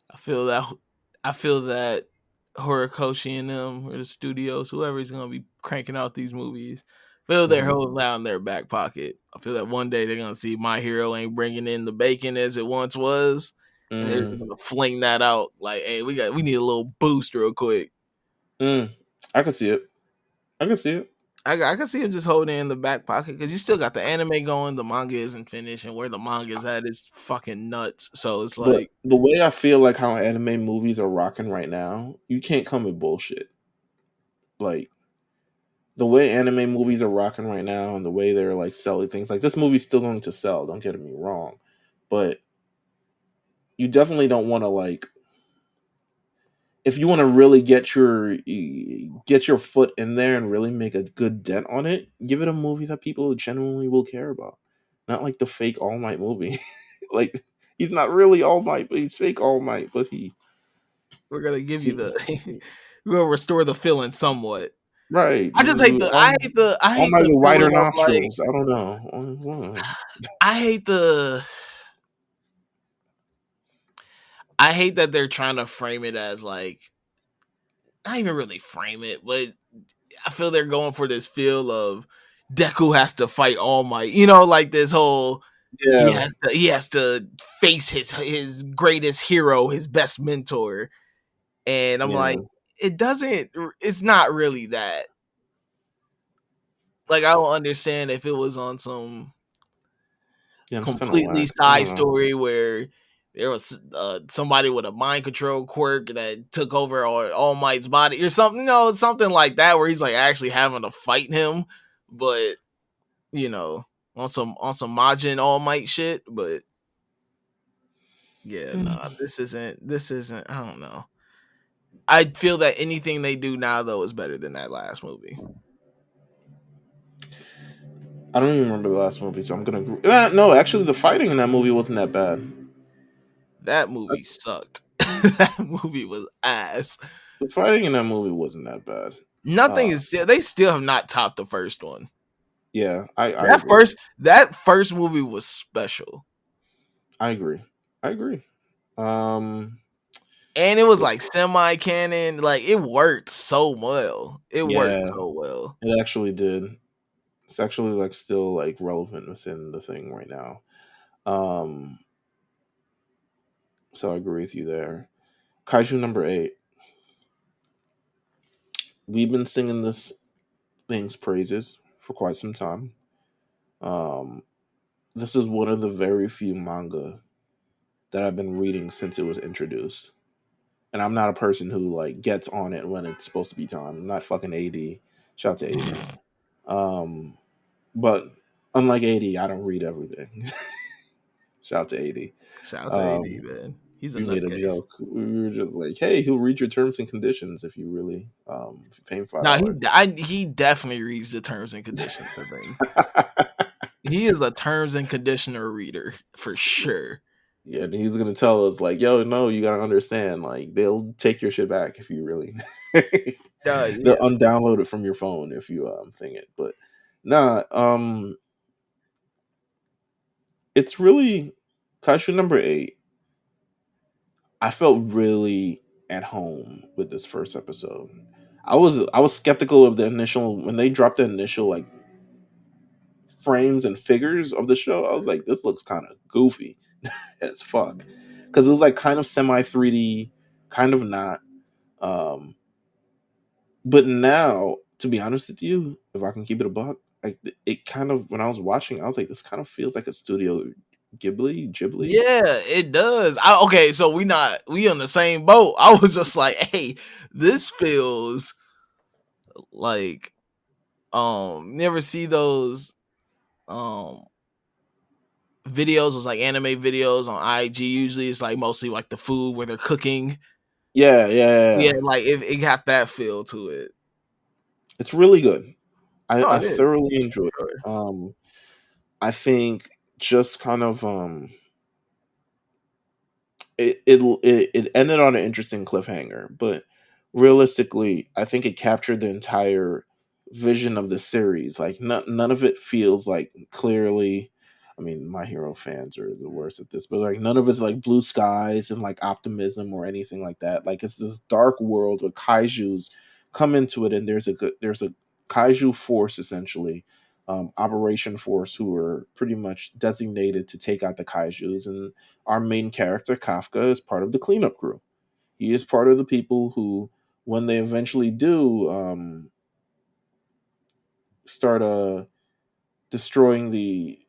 I feel that I feel that Horikoshi and them or the studios, whoever's gonna be cranking out these movies, feel they're Hmm. holding out in their back pocket. I feel that one day they're gonna see My Hero ain't bringing in the bacon as it once was, and they're just Mm. gonna fling that out like, "Hey, we need a little boost real quick." Mm. I can see it. I can see it. I can see him just holding it in the back pocket because you still got the anime going, the manga isn't finished, and where the manga is at is fucking nuts. So it's But like the way I feel like how anime movies are rocking right now, you can't come with bullshit. Like the way anime movies are rocking right now and the way they're like selling things, like this movie's still going to sell, don't get me wrong. But you definitely don't want to like if you want to really get your foot in there and really make a good dent on it, give it a movie that people genuinely will care about. Not like the fake All Might movie. Like he's not really All Might, but he's fake All Might, but we're gonna give you he the we're gonna restore the feeling somewhat. right. I just hate I All hate Might the with feeling wider of like nostrils. I don't know. I hate the I hate that they're trying to frame it as like not even really frame it, but I feel they're going for this feel of Deku has to fight All Might. You know, like this whole Yeah, he has to face his greatest hero, his best mentor. And I'm like, yeah, it doesn't it's not really that. Like I don't understand if it was on some yeah. It's kind of completely whack. I side don't know. story where there was somebody with a mind control quirk that took over All Might's body or something. No, something like that where he's like actually having to fight him, but you know, on some Majin All Might shit. But yeah, nah, this isn't. I don't know. I feel that anything they do now though is better than that last movie. I don't even remember the last movie, so I'm gonna. No, actually, the fighting in that movie wasn't that bad. That movie That's, sucked. That movie was ass. the fighting in that movie wasn't that bad. Nothing Uh, is still. They still have not topped the first one. yeah, I agree. That first movie was special, I agree. I agree. Um, and it was the, like semi canon. Like it worked so well. It worked yeah, so well. it actually did. It's actually like still like relevant within the thing right now. Um, so I agree with you there. Kaiju number 8. We've been singing this things praises for quite some time. Um, this is one of the very few manga that I've been reading since it was introduced. And I'm not a person who like gets on it when it's supposed to be time. I'm not fucking AD. Shout out to AD. Um, but unlike AD, I don't read everything. Shout out to AD. Shout out to AD, Um, man. He's a we made a nutcase. joke. We were just like, "Hey, he'll read your terms and conditions if you really if you pay him Now $5." he definitely reads the terms and conditions. I think he is a terms and conditioner reader for sure. Yeah, and he's gonna tell us like, "Yo, no, you gotta understand. Like, they'll take your shit back if you really. They'll Yeah. undownload it from your phone if you thing it." But nah, it's really Kaiju number 8. I felt really at home with this first episode. I was skeptical of the initial when they dropped the initial like frames and figures of the show. I was like, this looks kind of goofy as fuck because it was like kind of semi 3D, kind of not. Um, but now, to be honest with you, if I can keep it a buck, like it kind of when I was watching, I was like, this kind of feels like a Studio Ghibli. Yeah, it does. Okay, so we on the same boat. I was just like, hey, this feels like never see those um videos, those like anime videos on IG. Usually it's like mostly like the food where they're cooking. Yeah, yeah, yeah, Yeah, yeah. like it got that feel to it. It's really good. Oh, I it is. thoroughly enjoyed it. Sure. I think just kind of it ended on an interesting cliffhanger, but realistically, I think it captured the entire vision of the series. Like none of it feels like clearly. I mean, My Hero fans are the worst at this, but like none of it's like blue skies and like optimism or anything like that. Like it's this dark world where kaiju's come into it, and there's a kaiju force essentially, operation force who are pretty much designated to take out the kaiju's, and our main character, Kafka, is part of the cleanup crew. He is part of the people who, when they eventually do start destroying the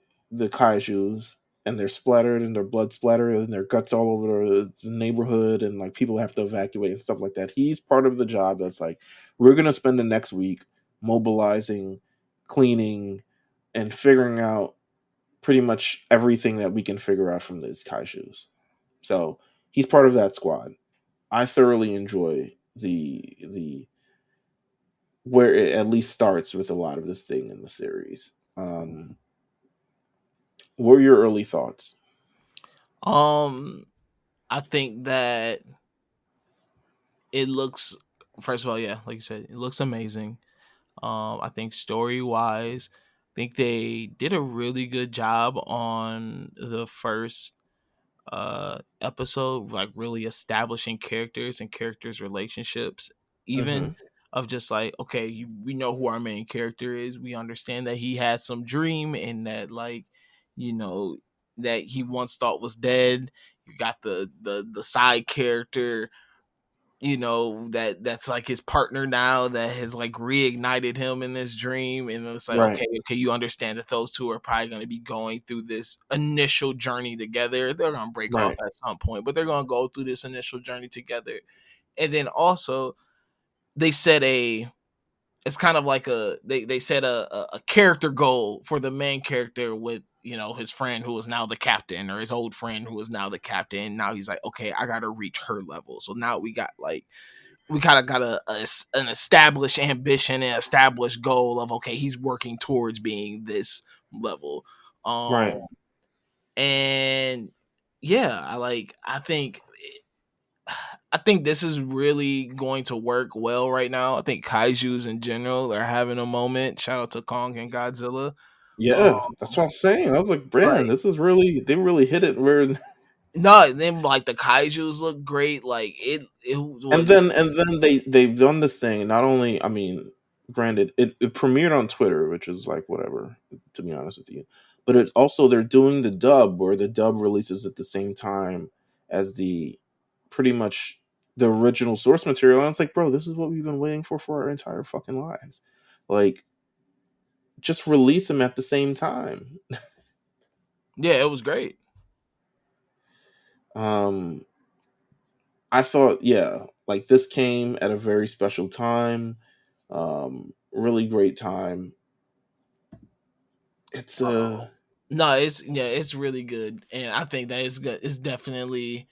kaiju's, and they're splattered and their blood splattered and their guts all over the neighborhood, and like people have to evacuate and stuff like that. He's part of the job that's like, we're gonna spend the next week mobilizing, cleaning, and figuring out pretty much everything that we can figure out from these kaiju's. So he's part of that squad. I thoroughly enjoy the where it at least starts with a lot of this thing in the series. What were your early thoughts? Um, I think that it looks first of all, yeah, like you said, it looks amazing. I think story wise, I think they did a really good job on the first episode, like really establishing characters and characters' relationships, even Mm-hmm. of just like, okay, we know who our main character is. We understand that he had some dream and that like, you know, that he once thought was dead. You got the side character, that's like his partner now that has like reignited him in this dream, and it's like, Right, okay, you understand that those two are probably going to be going through this initial journey together. They're going to break off right, at some point, but they're going to go through this initial journey together. And then also they set a it's kind of like they set a character goal for the main character with his friend who is now the captain, or his old friend who is now the captain. Now he's like, okay, I gotta reach her level. So now we kind of got an established ambition and established goal of, okay, he's working towards being this level. right. And yeah, I think this is really going to work well right now. I think kaijus in general are having a moment. Shout out to Kong and Godzilla. Yeah, um that's what I was saying. I was like, Brandon, like this is really they really hit it where. no, then like the kaijus look great. Like it And was. then they've done this thing. Not only, I mean, granted, it premiered on Twitter, which is like whatever, to be honest with you. But it's also they're doing the dub, where the dub releases at the same time as the pretty much the original source material. And it's like, bro, this is what we've been waiting for our entire fucking lives. Like just release them at the same time. Yeah, it was great. Um, I thought, yeah, like this came at a very special time. Really great time. It's Oh. a No, it's really good, and I think that it's good. It's definitely,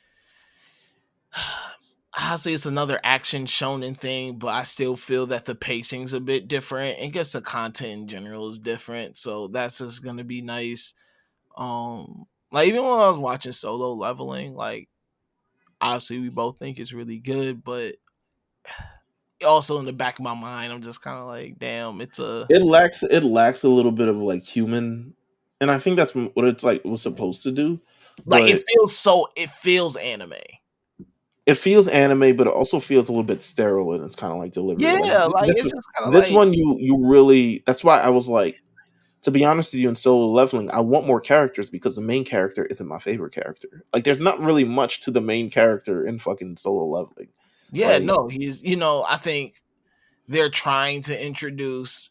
I say it's another action shonen thing, but I still feel that the pacing's a bit different. And I guess the content in general is different, so that's just gonna be nice. Like even when I was watching Solo Leveling, like obviously we both think it's really good, but also in the back of my mind, I'm just kind of like, damn, it's a it lacks a little bit of like human, and I think that's what it's like was supposed to do. like But it feels anime. it feels anime, but it also feels a little bit sterile in its kind of like delivery. Like Yeah, like this it's just kind of this like one, you really. That's why I was like, to be honest with you, in Solo Leveling, I want more characters because the main character isn't my favorite character. Like, there's not really much to the main character in fucking Solo Leveling. yeah, Like, no, he's I think they're trying to introduce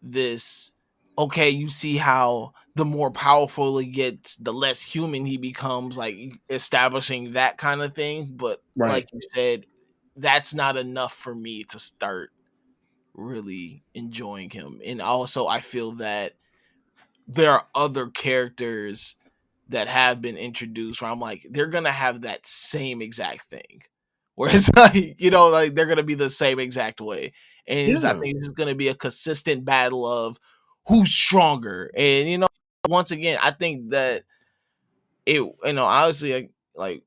this. Okay, you see how the more powerful he gets, the less human he becomes, like establishing that kind of thing. But right, like you said, that's not enough for me to start really enjoying him. And also, I feel that there are other characters that have been introduced where I'm like, they're gonna have that same exact thing. Where it's like, like they're gonna be the same exact way. And I yeah, think this is gonna be a consistent battle of who's stronger. And once again, I think that obviously like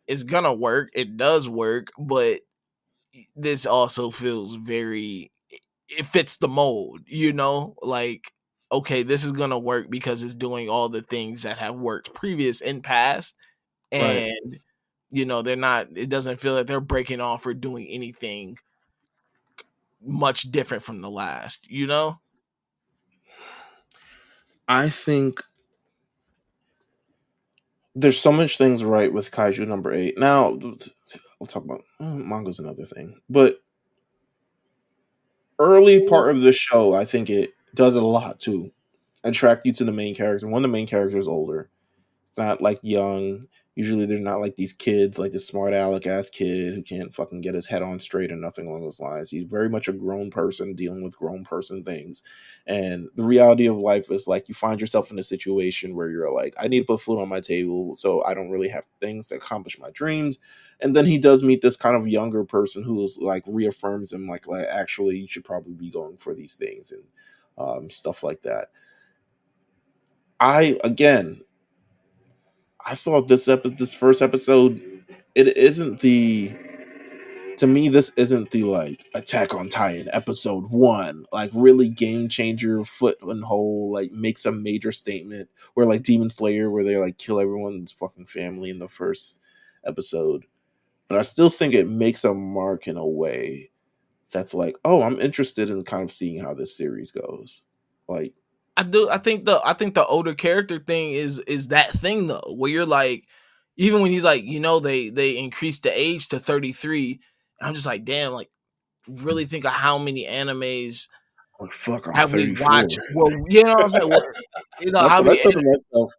it's gonna work. It does work, but this also feels very, it fits the mold, like okay, this is gonna work because it's doing all the things that have worked previous in past, right. and they're not, it doesn't feel like they're breaking off or doing anything much different from the last. I think there's so much things right with Kaiju number 8. Now, we'll talk about manga's another thing, but early part of the show, I think it does a lot to attract you to the main character. One of the main characters is older. It's not like young. Usually they're not like these kids, like this smart aleck ass kid who can't fucking get his head on straight or nothing along those lines. He's very much a grown person dealing with grown person things. And the reality of life is like you find yourself in a situation where you're like, I need to put food on my table, so I don't really have things to accomplish my dreams. And then he does meet this kind of younger person who's like reaffirms him like actually you should probably be going for these things and stuff like that. I again I thought this first episode, it isn't the to me this isn't the like Attack on Titan episode 1 like really game changer foot and hole like makes a major statement where like Demon Slayer where they like kill everyone's fucking family in the first episode, but I still think it makes a mark in a way that's like, oh, I'm interested in kind of seeing how this series goes. Like, I do. I think the older character thing is that thing though, where you're like, even when he's like, they increased the age to 33. I'm just like, damn, like really think of how many animes oh fuck, I'm have we 34. watched? Well, you know what I'm saying? That's How what I many said to myself.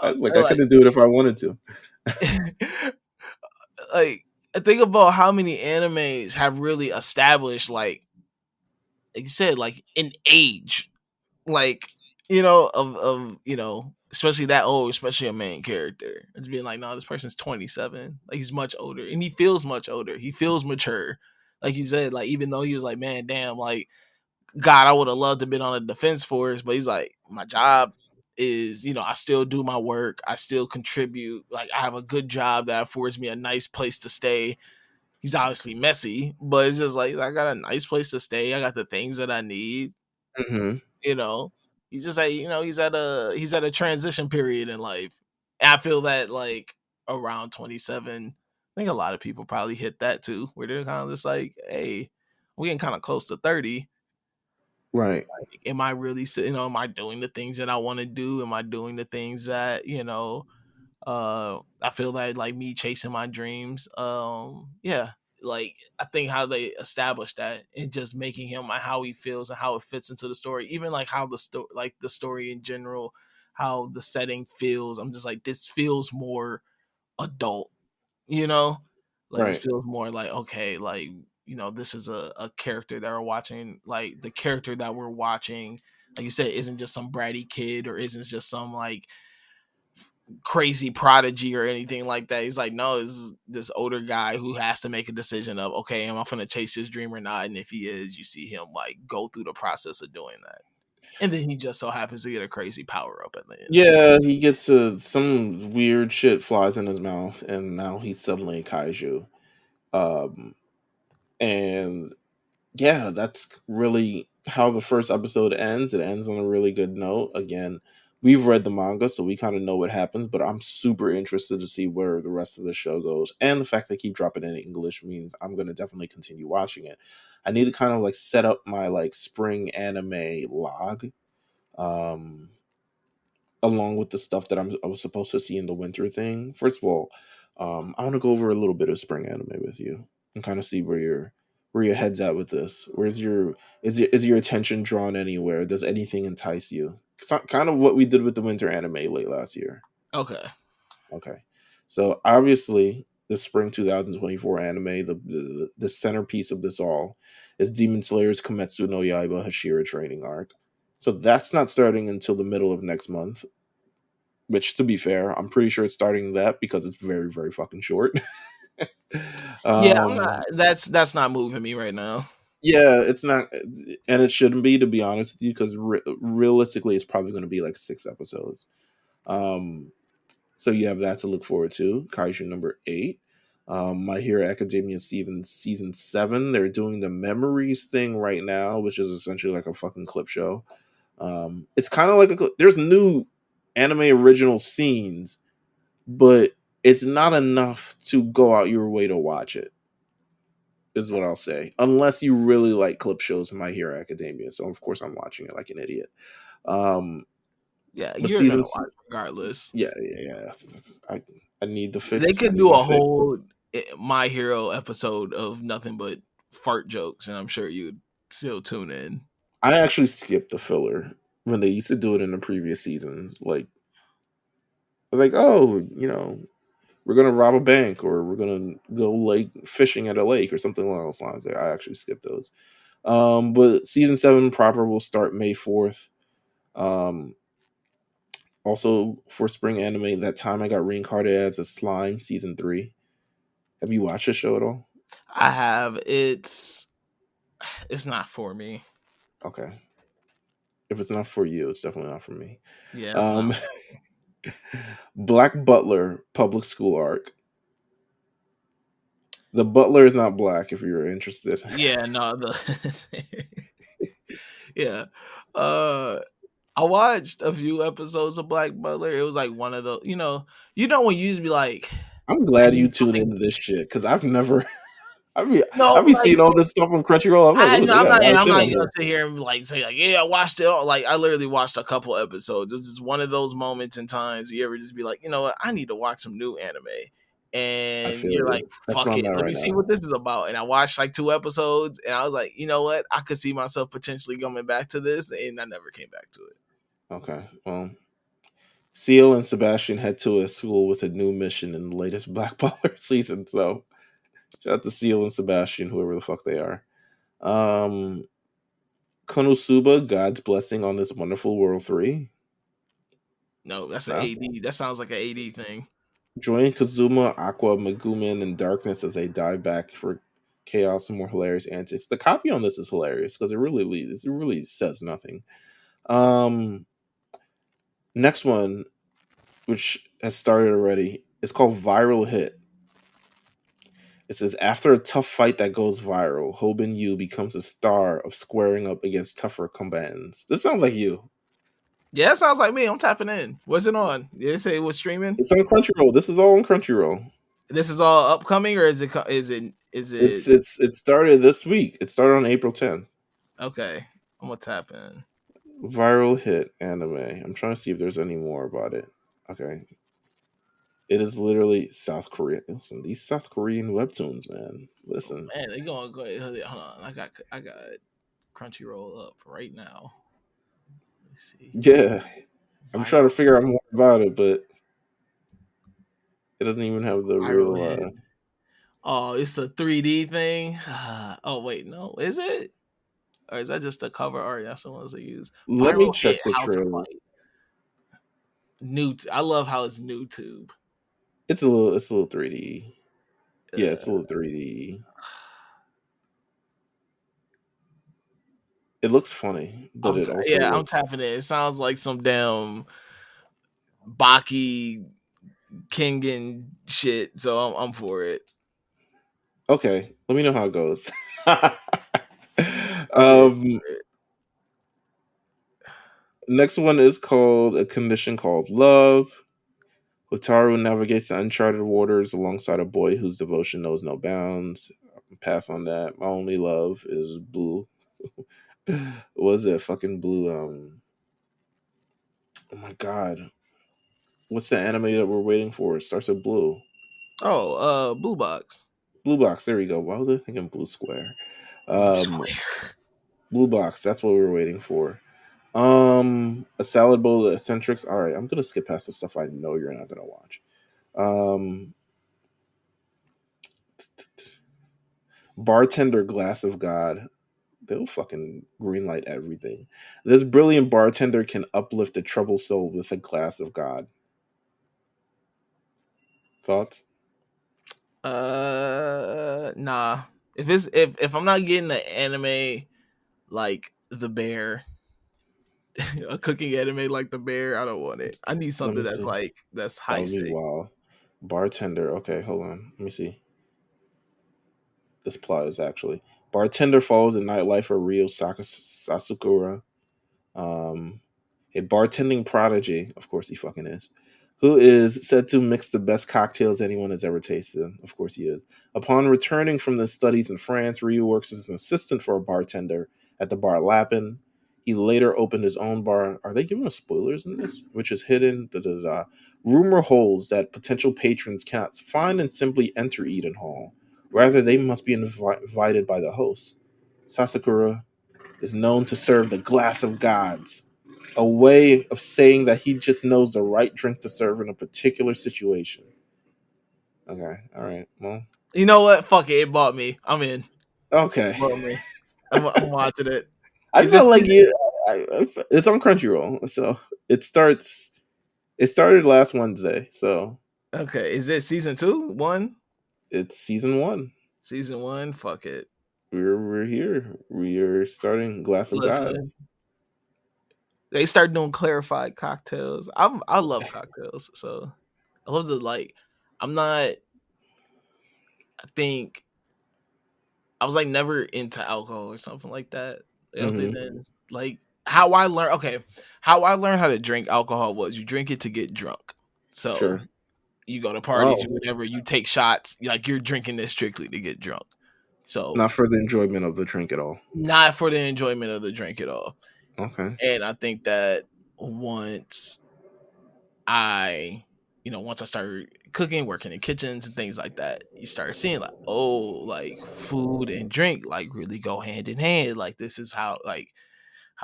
I was like, I like couldn't do it if I wanted to. like think about how many animes have really established like you said, like an age, like of especially that old, especially a main character. It's being like, no, this person's 27, like he's much older, and he feels much older. He feels mature, like you said. Like even though he was like, man, damn, like God, I would have loved to been on the defense force, but he's like, my job is, I still do my work, I still contribute. Like I have a good job that affords me a nice place to stay. He's obviously messy, but it's just like I got a nice place to stay. I got the things that I need. Hmm. You know, he's just like he's at a transition period in life. And I feel that like around 27, I think a lot of people probably hit that too, where they're kind of just like, hey, we're getting kind of close to 30. Right. Am I really am I doing the things that I want to do? Am I doing the things that I feel that like me chasing my dreams, yeah, like I think how they established that and just making him like how he feels and how it fits into the story, even like how the story, like the story in general, how the setting feels. I'm just like, this feels more adult, you know, like this Right. feels more like, okay, like, you know, this is a character that we're watching, like the character that we're watching, like you said, isn't just some bratty kid or isn't just some like crazy prodigy or anything like that. He's like, no, it's this older guy who has to make a decision of, okay, am I going to chase his dream or not? And if he is, you see him like go through the process of doing that. And then he just so happens to get a crazy power up at the end. Yeah, he gets some weird shit flies in his mouth, and now he's suddenly a kaiju. Um, and yeah, that's really how the first episode ends. It ends on a really good note. Again, we've read the manga, so we kind of know what happens, but I'm super interested to see where the rest of the show goes. And the fact they keep dropping in English means I'm going to definitely continue watching it. I need to kind of like set up my like spring anime log. Um, Along with the stuff that I was supposed to see in the winter thing. First of all, I want to go over a little bit of spring anime with you and kind of see where your head's at with this. Where's your is your attention drawn anywhere? Does anything entice you? Kind of what we did with the winter anime late last year. Okay. Okay, so obviously the spring 2024 anime, the centerpiece of this all, is Demon Slayer's Kimetsu no Yaiba Hashira training arc. So that's not starting until the middle of next month, which to be fair, I'm pretty sure it's starting that because it's very, very fucking short. Yeah, I'm not, um, that's not moving me right now. yeah, it's not, and it shouldn't be, to be honest with you, because realistically, it's probably going to be like 6 episodes. Um, so you have that to look forward to. Kaiju number 8. My Hero Academia season 7. They're doing the memories thing right now, which is essentially like a fucking clip show. It's kind of like there's new anime original scenes, but it's not enough to go out your way to watch it, is what I'll say. Unless you really like clip shows in My Hero Academia. So of course I'm watching it like an idiot. Um Yeah, but you're gonna watch regardless. yeah. I I need the They fix. I could need do my a fix. whole My Hero episode of nothing but fart jokes, and I'm sure you'd still tune in. I actually skipped the filler when they used to do it in the previous seasons. Like, oh, we're gonna rob a bank or we're gonna go lake fishing at a lake or something along those lines. I actually skipped those. But season 7 proper will start May 4th. Um, Also for spring anime, that time I got reincarnated as a slime, season 3. Have you watched the show at all? I have. It's not for me. Okay. If it's not for you, it's definitely not for me. Yeah, it's not. Um, Black Butler public school arc. The butler is not black if you're interested. Yeah, no. The yeah. Uh, I watched a few episodes of Black Butler. It was like one of the, when you just be like, I'm I glad you need tuned something. into this shit because I've never. No, I be like seeing all this stuff on Crunchyroll. I'm like, I oh, no, they got a lot of I'm shit not on gonna here. sit here and like say like, yeah, I watched it all. Like I literally watched a couple episodes. It was just one of those moments in times where you ever just be like, you know what, I need to watch some new anime. I And feel you're like, you. That's where fuck I'm it, at let right me see now. what this is about. And I watched like 2 episodes and I was like, you know what? I could see myself potentially coming back to this, and I never came back to it. Okay. Well, Seal and Sebastian head to a school with a new mission in the latest Black Baller season. So shout out to Seal and Sebastian, whoever the fuck they are. Um, Konosuba, God's blessing on this wonderful world 3. No, that's an No. AD. That sounds like an AD thing. Join Kazuma, Aqua, Megumin, and Darkness as they dive back for chaos and more hilarious antics. The copy on this is hilarious because it really says nothing. Um, Next one, which has started already, is called Viral Hit. It says after a tough fight that goes viral, Hoben Yu becomes a star of squaring up against tougher combatants. This sounds like you. Yeah, that sounds like me. I'm tapping in. What's it on? Did they say it was streaming? It's on Crunchyroll. This is all on Crunchyroll. This is all upcoming, or is it It started this week. It started on April 10th. okay? I'm gonna tap in. Viral hit anime. I'm trying to see if there's any more about it. Okay. It is literally South Korea. Listen, these South Korean webtoons, man. Oh Listen. man, they gonna go ahead. Hold on, I got Crunchyroll up right now. Let's see. Yeah. I'm trying to Viral figure out more about it, but it doesn't even have the viral real hit. Oh, it's a 3D thing. Oh wait, no, is it? Or is that just the cover art? That's the ones they use. let me Viral hit. check the How to trailer. fight. New. I love how it's new tube. It's a little 3D. Yeah, it's a Uh, little 3D. It looks funny, but it also yeah, I'm looks tapping it. It sounds like some damn Baki Kingen shit. So I'm for it. okay. Let me know how it goes. I'm here um, for it. next one is called A Condition Called Love. Wataru navigates the uncharted waters alongside a boy whose devotion knows no bounds. Pass on that. My only love is blue. Was it fucking blue? Oh my god, what's the anime that we're waiting for? It starts with blue. Oh, Blue Box. Blue box. There we go. Why was I thinking blue square? Blue Um, Square. blue box. That's what we were waiting for. A salad bowl of eccentrics. All right, I'm gonna skip past the stuff I know you're not gonna watch. Um, bartender glass of God. They'll fucking greenlight everything. This brilliant bartender can uplift a troubled soul with a glass of God. Thoughts? Nah. If I'm not getting the anime like the bear, a cooking anime like the bear, I don't want it. I need Let something me that's see. like that's That high would be stakes. wow. Bartender. Okay, hold on. Let me see. This plot is actually bartender follows the nightlife of Ryo Sasakura, um, a bartending prodigy. Of course, he fucking is. Who is said to mix the best cocktails anyone has ever tasted. Of course, he is. Upon returning from his studies in France, Ryu works as an assistant for a bartender at the bar Lapin. He later opened his own bar. Are they giving us spoilers in this? Which is hidden. Da, da, da. Rumor holds that potential patrons cannot find and simply enter Eden Hall. Rather, they must be invited by the host. Sasakura is known to serve the glass of gods, a way of saying that he just knows the right drink to serve in a particular situation. Okay, all right, well, You know what? Fuck it. It bought me. I'm in. okay. It bought me. I'm watching it. I Is this felt like season? you. It's on Crunchyroll, so it starts. It started last Wednesday, so Okay. Is it season 2? 1? it's season one. Season 1? Fuck it. We're here. We are starting Glass of Listen, Gods. they start doing clarified cocktails. I love cocktails, so I love the like. I'm not. I think I was like never into alcohol or something like that. Other Mm-hmm. than like how I learned. Okay, how I learned how to drink alcohol was you drink it to get drunk. So Sure. you go to parties, Oh, you whatever, you take shots. Like you're drinking this strictly to get drunk. So not for the enjoyment of the drink at all. not for the enjoyment of the drink at all. Okay. And I think that once I, once I started cooking, working in kitchens and things like that, you start seeing like, oh, like food and drink like really go hand in hand. Like this is how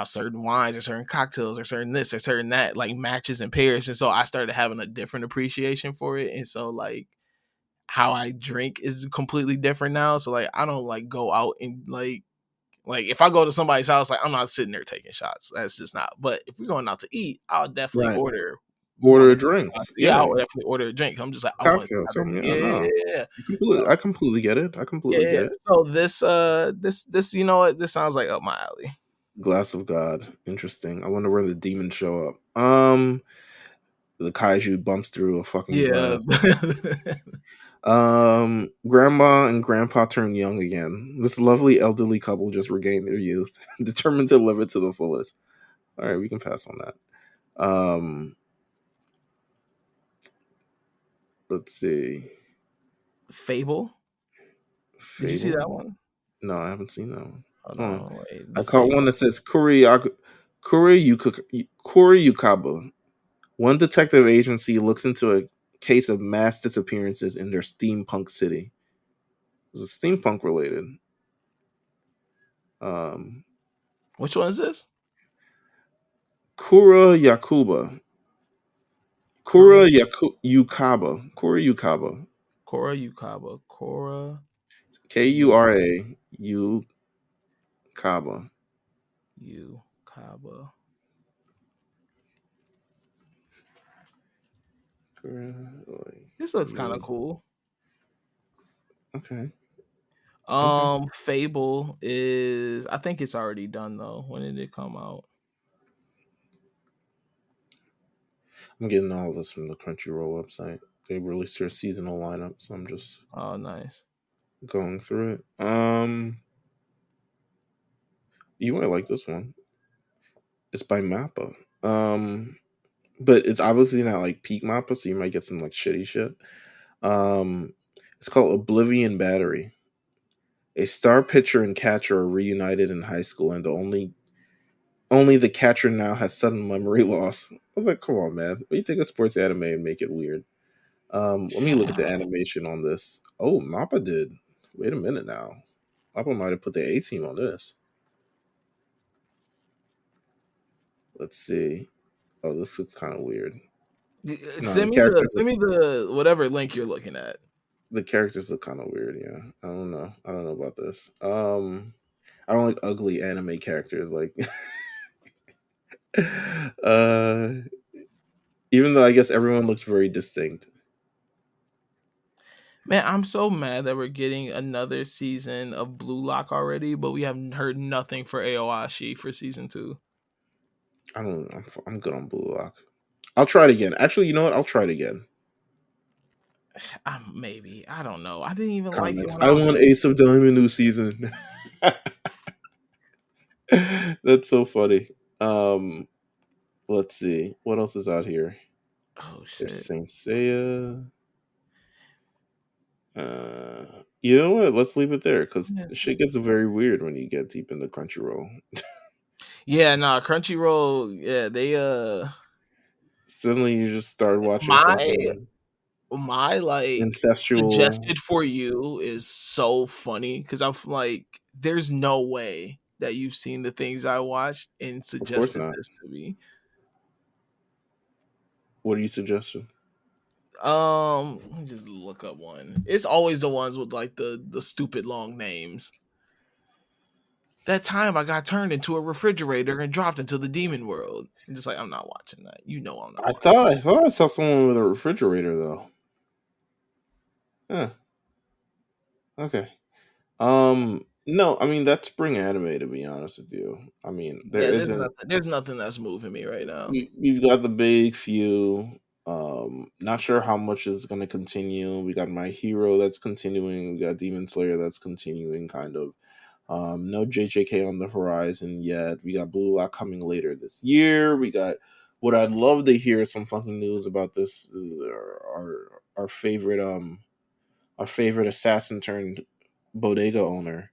certain wines or certain cocktails or certain this or certain that like matches and pairs. And so I started having a different appreciation for it. And so like how I drink is completely different now. So like I don't like go out and like if I go to somebody's house, like I'm not sitting there taking shots. That's just not. But if we're going out to eat, I'll definitely Right. order one Order of a drink. the yeah, Yeah. I'll definitely order a drink. I'm just like I want Cocktail. to Something. Yeah. No. yeah. So I completely get it. I yeah, completely yeah. get it. So this you know what this sounds like up my alley. Glass of God. Interesting. I wonder where the demons show up. The kaiju bumps through a fucking Yeah. glass. Grandma and grandpa turn young again. This lovely elderly couple just regained their youth, determined to live it to the fullest. All right, we can pass on that. Let's see. Fable. Did you see Fable? that one? No, I haven't seen that one. Hold Hold on. on, wait. The I caught one Fable. that says Kuriyukaba. One detective agency looks into a case of mass disappearances in their steampunk city. It was steampunk related. Um, Which one is this? Kura Yakuba. Kura Yukaba. Kura Yukaba. Kora Yukaba. Kora Kura Yukaba. Yukaba. This looks kind of cool. Okay. Okay. Fable is, I think it's already done though. When did it come out? I'm getting all this from the Crunchyroll website. They released their seasonal lineup, so I'm just Oh, nice. going through it. You might like this one. It's by Mappa. But it's obviously not like peak Mappa, so you might get some like shitty shit. It's called Oblivion Battery. A star pitcher and catcher are reunited in high school, and only the catcher now has sudden memory loss. I was like, come on, man. Why you take a sports anime and make it weird? Let me look at the animation on this. Oh, Mappa did. Wait a minute now. Mappa might have put the A team on this. Let's see. Oh, this looks kind of weird. No, Send me the whatever link you're looking at. the characters look kind of weird. Yeah, I don't know. I don't know about this. I don't like ugly anime characters. Like, uh, even though I guess everyone looks very distinct. Man, I'm so mad that we're getting another season of Blue Lock already, but we haven't heard nothing for Aoashi for season 2. I don't. I'm good on Blue Lock. I'll try it again. Actually, you know what? I'll try it again. Maybe, I don't know. I didn't even like it Comments. when I I was. want Ace of Diamond new season. That's so funny. Let's see what else is out here. Oh There's shit! Saint Seiya. You know what? Let's leave it there because shit gets very weird when you get deep into Crunchyroll. Yeah, nah, Crunchyroll. Yeah, they Suddenly, you just start watching my fucking my like incestual. suggested for you is so funny because I'm like, there's no way that you've seen the things I watched and Of course suggested not. this to me. What are you suggesting? Let me just look up one. It's always the ones with like the stupid long names. That time I got turned into a refrigerator and dropped into the demon world. I'm just like, I'm not watching that. You know I'm not watching. I thought I saw someone with a refrigerator though. Huh. Okay. No, I mean that's spring anime to be honest with you. I mean there Yeah, isn't. there's nothing that's moving me right now. We've got the big few. Not sure how much is going to continue. We got My Hero that's continuing. We got Demon Slayer that's continuing, kind of. No JJK on the horizon yet. We got Blue Lock coming later this year. We got what I'd love to hear some fucking news about this. Is our favorite our favorite assassin turned bodega owner.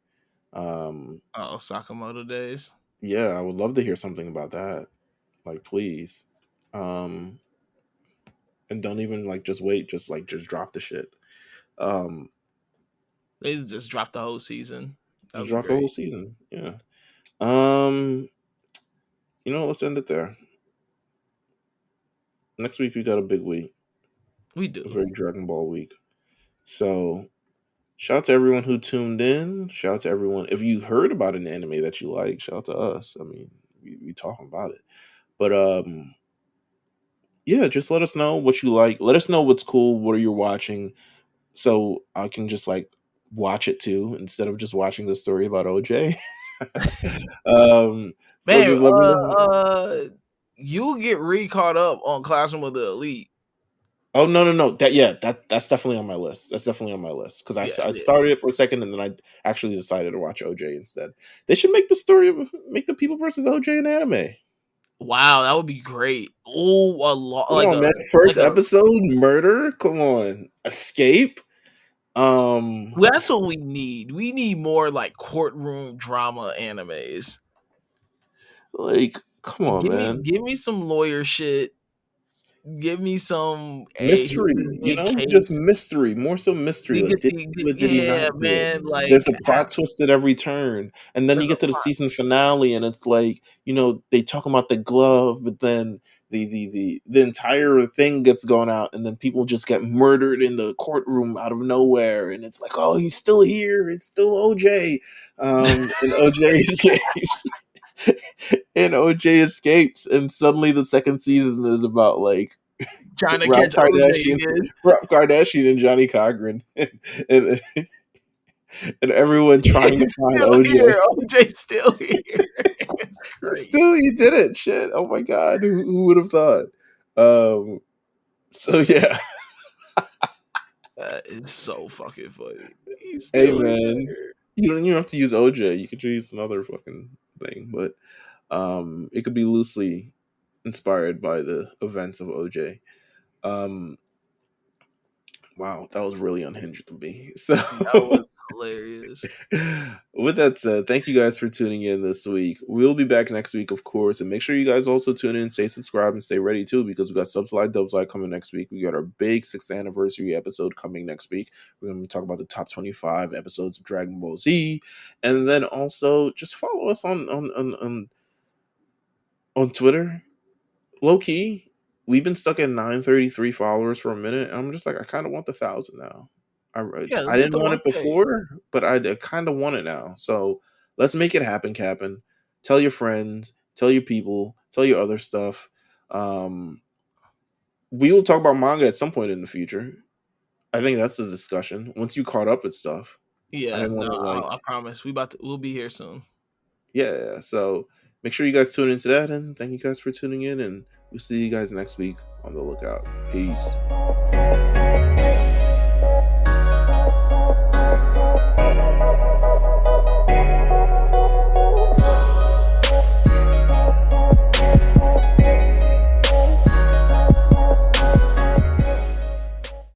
Oh, Sakamoto days. Yeah, I would love to hear something about that. Like, please. Um, and don't even like just wait. Just drop the shit. Um, They just dropped the whole season. That just would be drop the whole great. season. Yeah. Um, let's end it there. Next week we got a big week, We a do. very Dragon Ball week. So shout out to everyone who tuned in. Shout out to everyone. If you heard about an anime that you like, shout out to us. I mean, we talking about it. But yeah, just let us know what you like. Let us know what's cool. What are you watching? So I can just like watch it too instead of just watching the story about OJ. So Man, just let me know. you get caught up on Classroom of the Elite. Oh no, that's definitely on my list. That's definitely on my list because Yeah, I yeah. started it for a second and then I actually decided to watch OJ instead. They should make the story of make the people versus OJ an anime. Wow, that would be great. Oh, a lot Come on, man! First like a episode, murder. Come on, escape. Um, well, that's what we need. We need more like courtroom drama animes. like, come on, man. Give me some lawyer shit. Give me some. Hey, here's this Mystery, big just case. mystery, more so mystery. We Like, get did to, he do it? Did he yeah, not do it? man. There's Like, a plot twist at every turn, and then you there's a get to the plot. season finale, and it's like, they talk about the glove, but then the entire thing gets gone out, and then people just get murdered in the courtroom out of nowhere, and it's like, oh, he's still here, it's still OJ, and OJ escapes, and OJ escapes, and suddenly the second season is about like Trying to Rob catch OJ Kardashian, again. Rob Kardashian and Johnny Cochran, and, and everyone trying to He's find still OJ. here. OJ's still here. It's great. He did it. Shit. Oh my god. Who would have thought? Um. So yeah. That is so fucking funny. He's Hey still man, here. you don't even have to use OJ. You could use another fucking thing, but it could be loosely inspired by the events of OJ. Um. Wow, that was really unhinged to me. So. That was hilarious. With that said, thank you guys for tuning in this week. We'll be back next week, of course, and make sure you guys also tune in, stay subscribed, and stay ready too, because we got Subslide Dubslide coming next week. We got our big 6th anniversary episode coming next week. We're going to talk about the top 25 episodes of Dragon Ball Z, and then also just follow us on Twitter. Low key, we've been stuck at 933 followers for a minute, and I'm just like, I kind of want the 1,000 now. Yeah, I let's get didn't the want it 1K. before, but I kind of want it now. So let's make it happen, Cap'n. Tell your friends, tell your people, tell your other stuff. Um, we will talk about manga at some point in the future. I think that's the discussion. Once you caught up with stuff, I Yeah, no, want to I promise. We'll be here soon. yeah. So make sure you guys tune into that, and thank you guys for tuning in, and we'll see you guys next week on the lookout. Peace.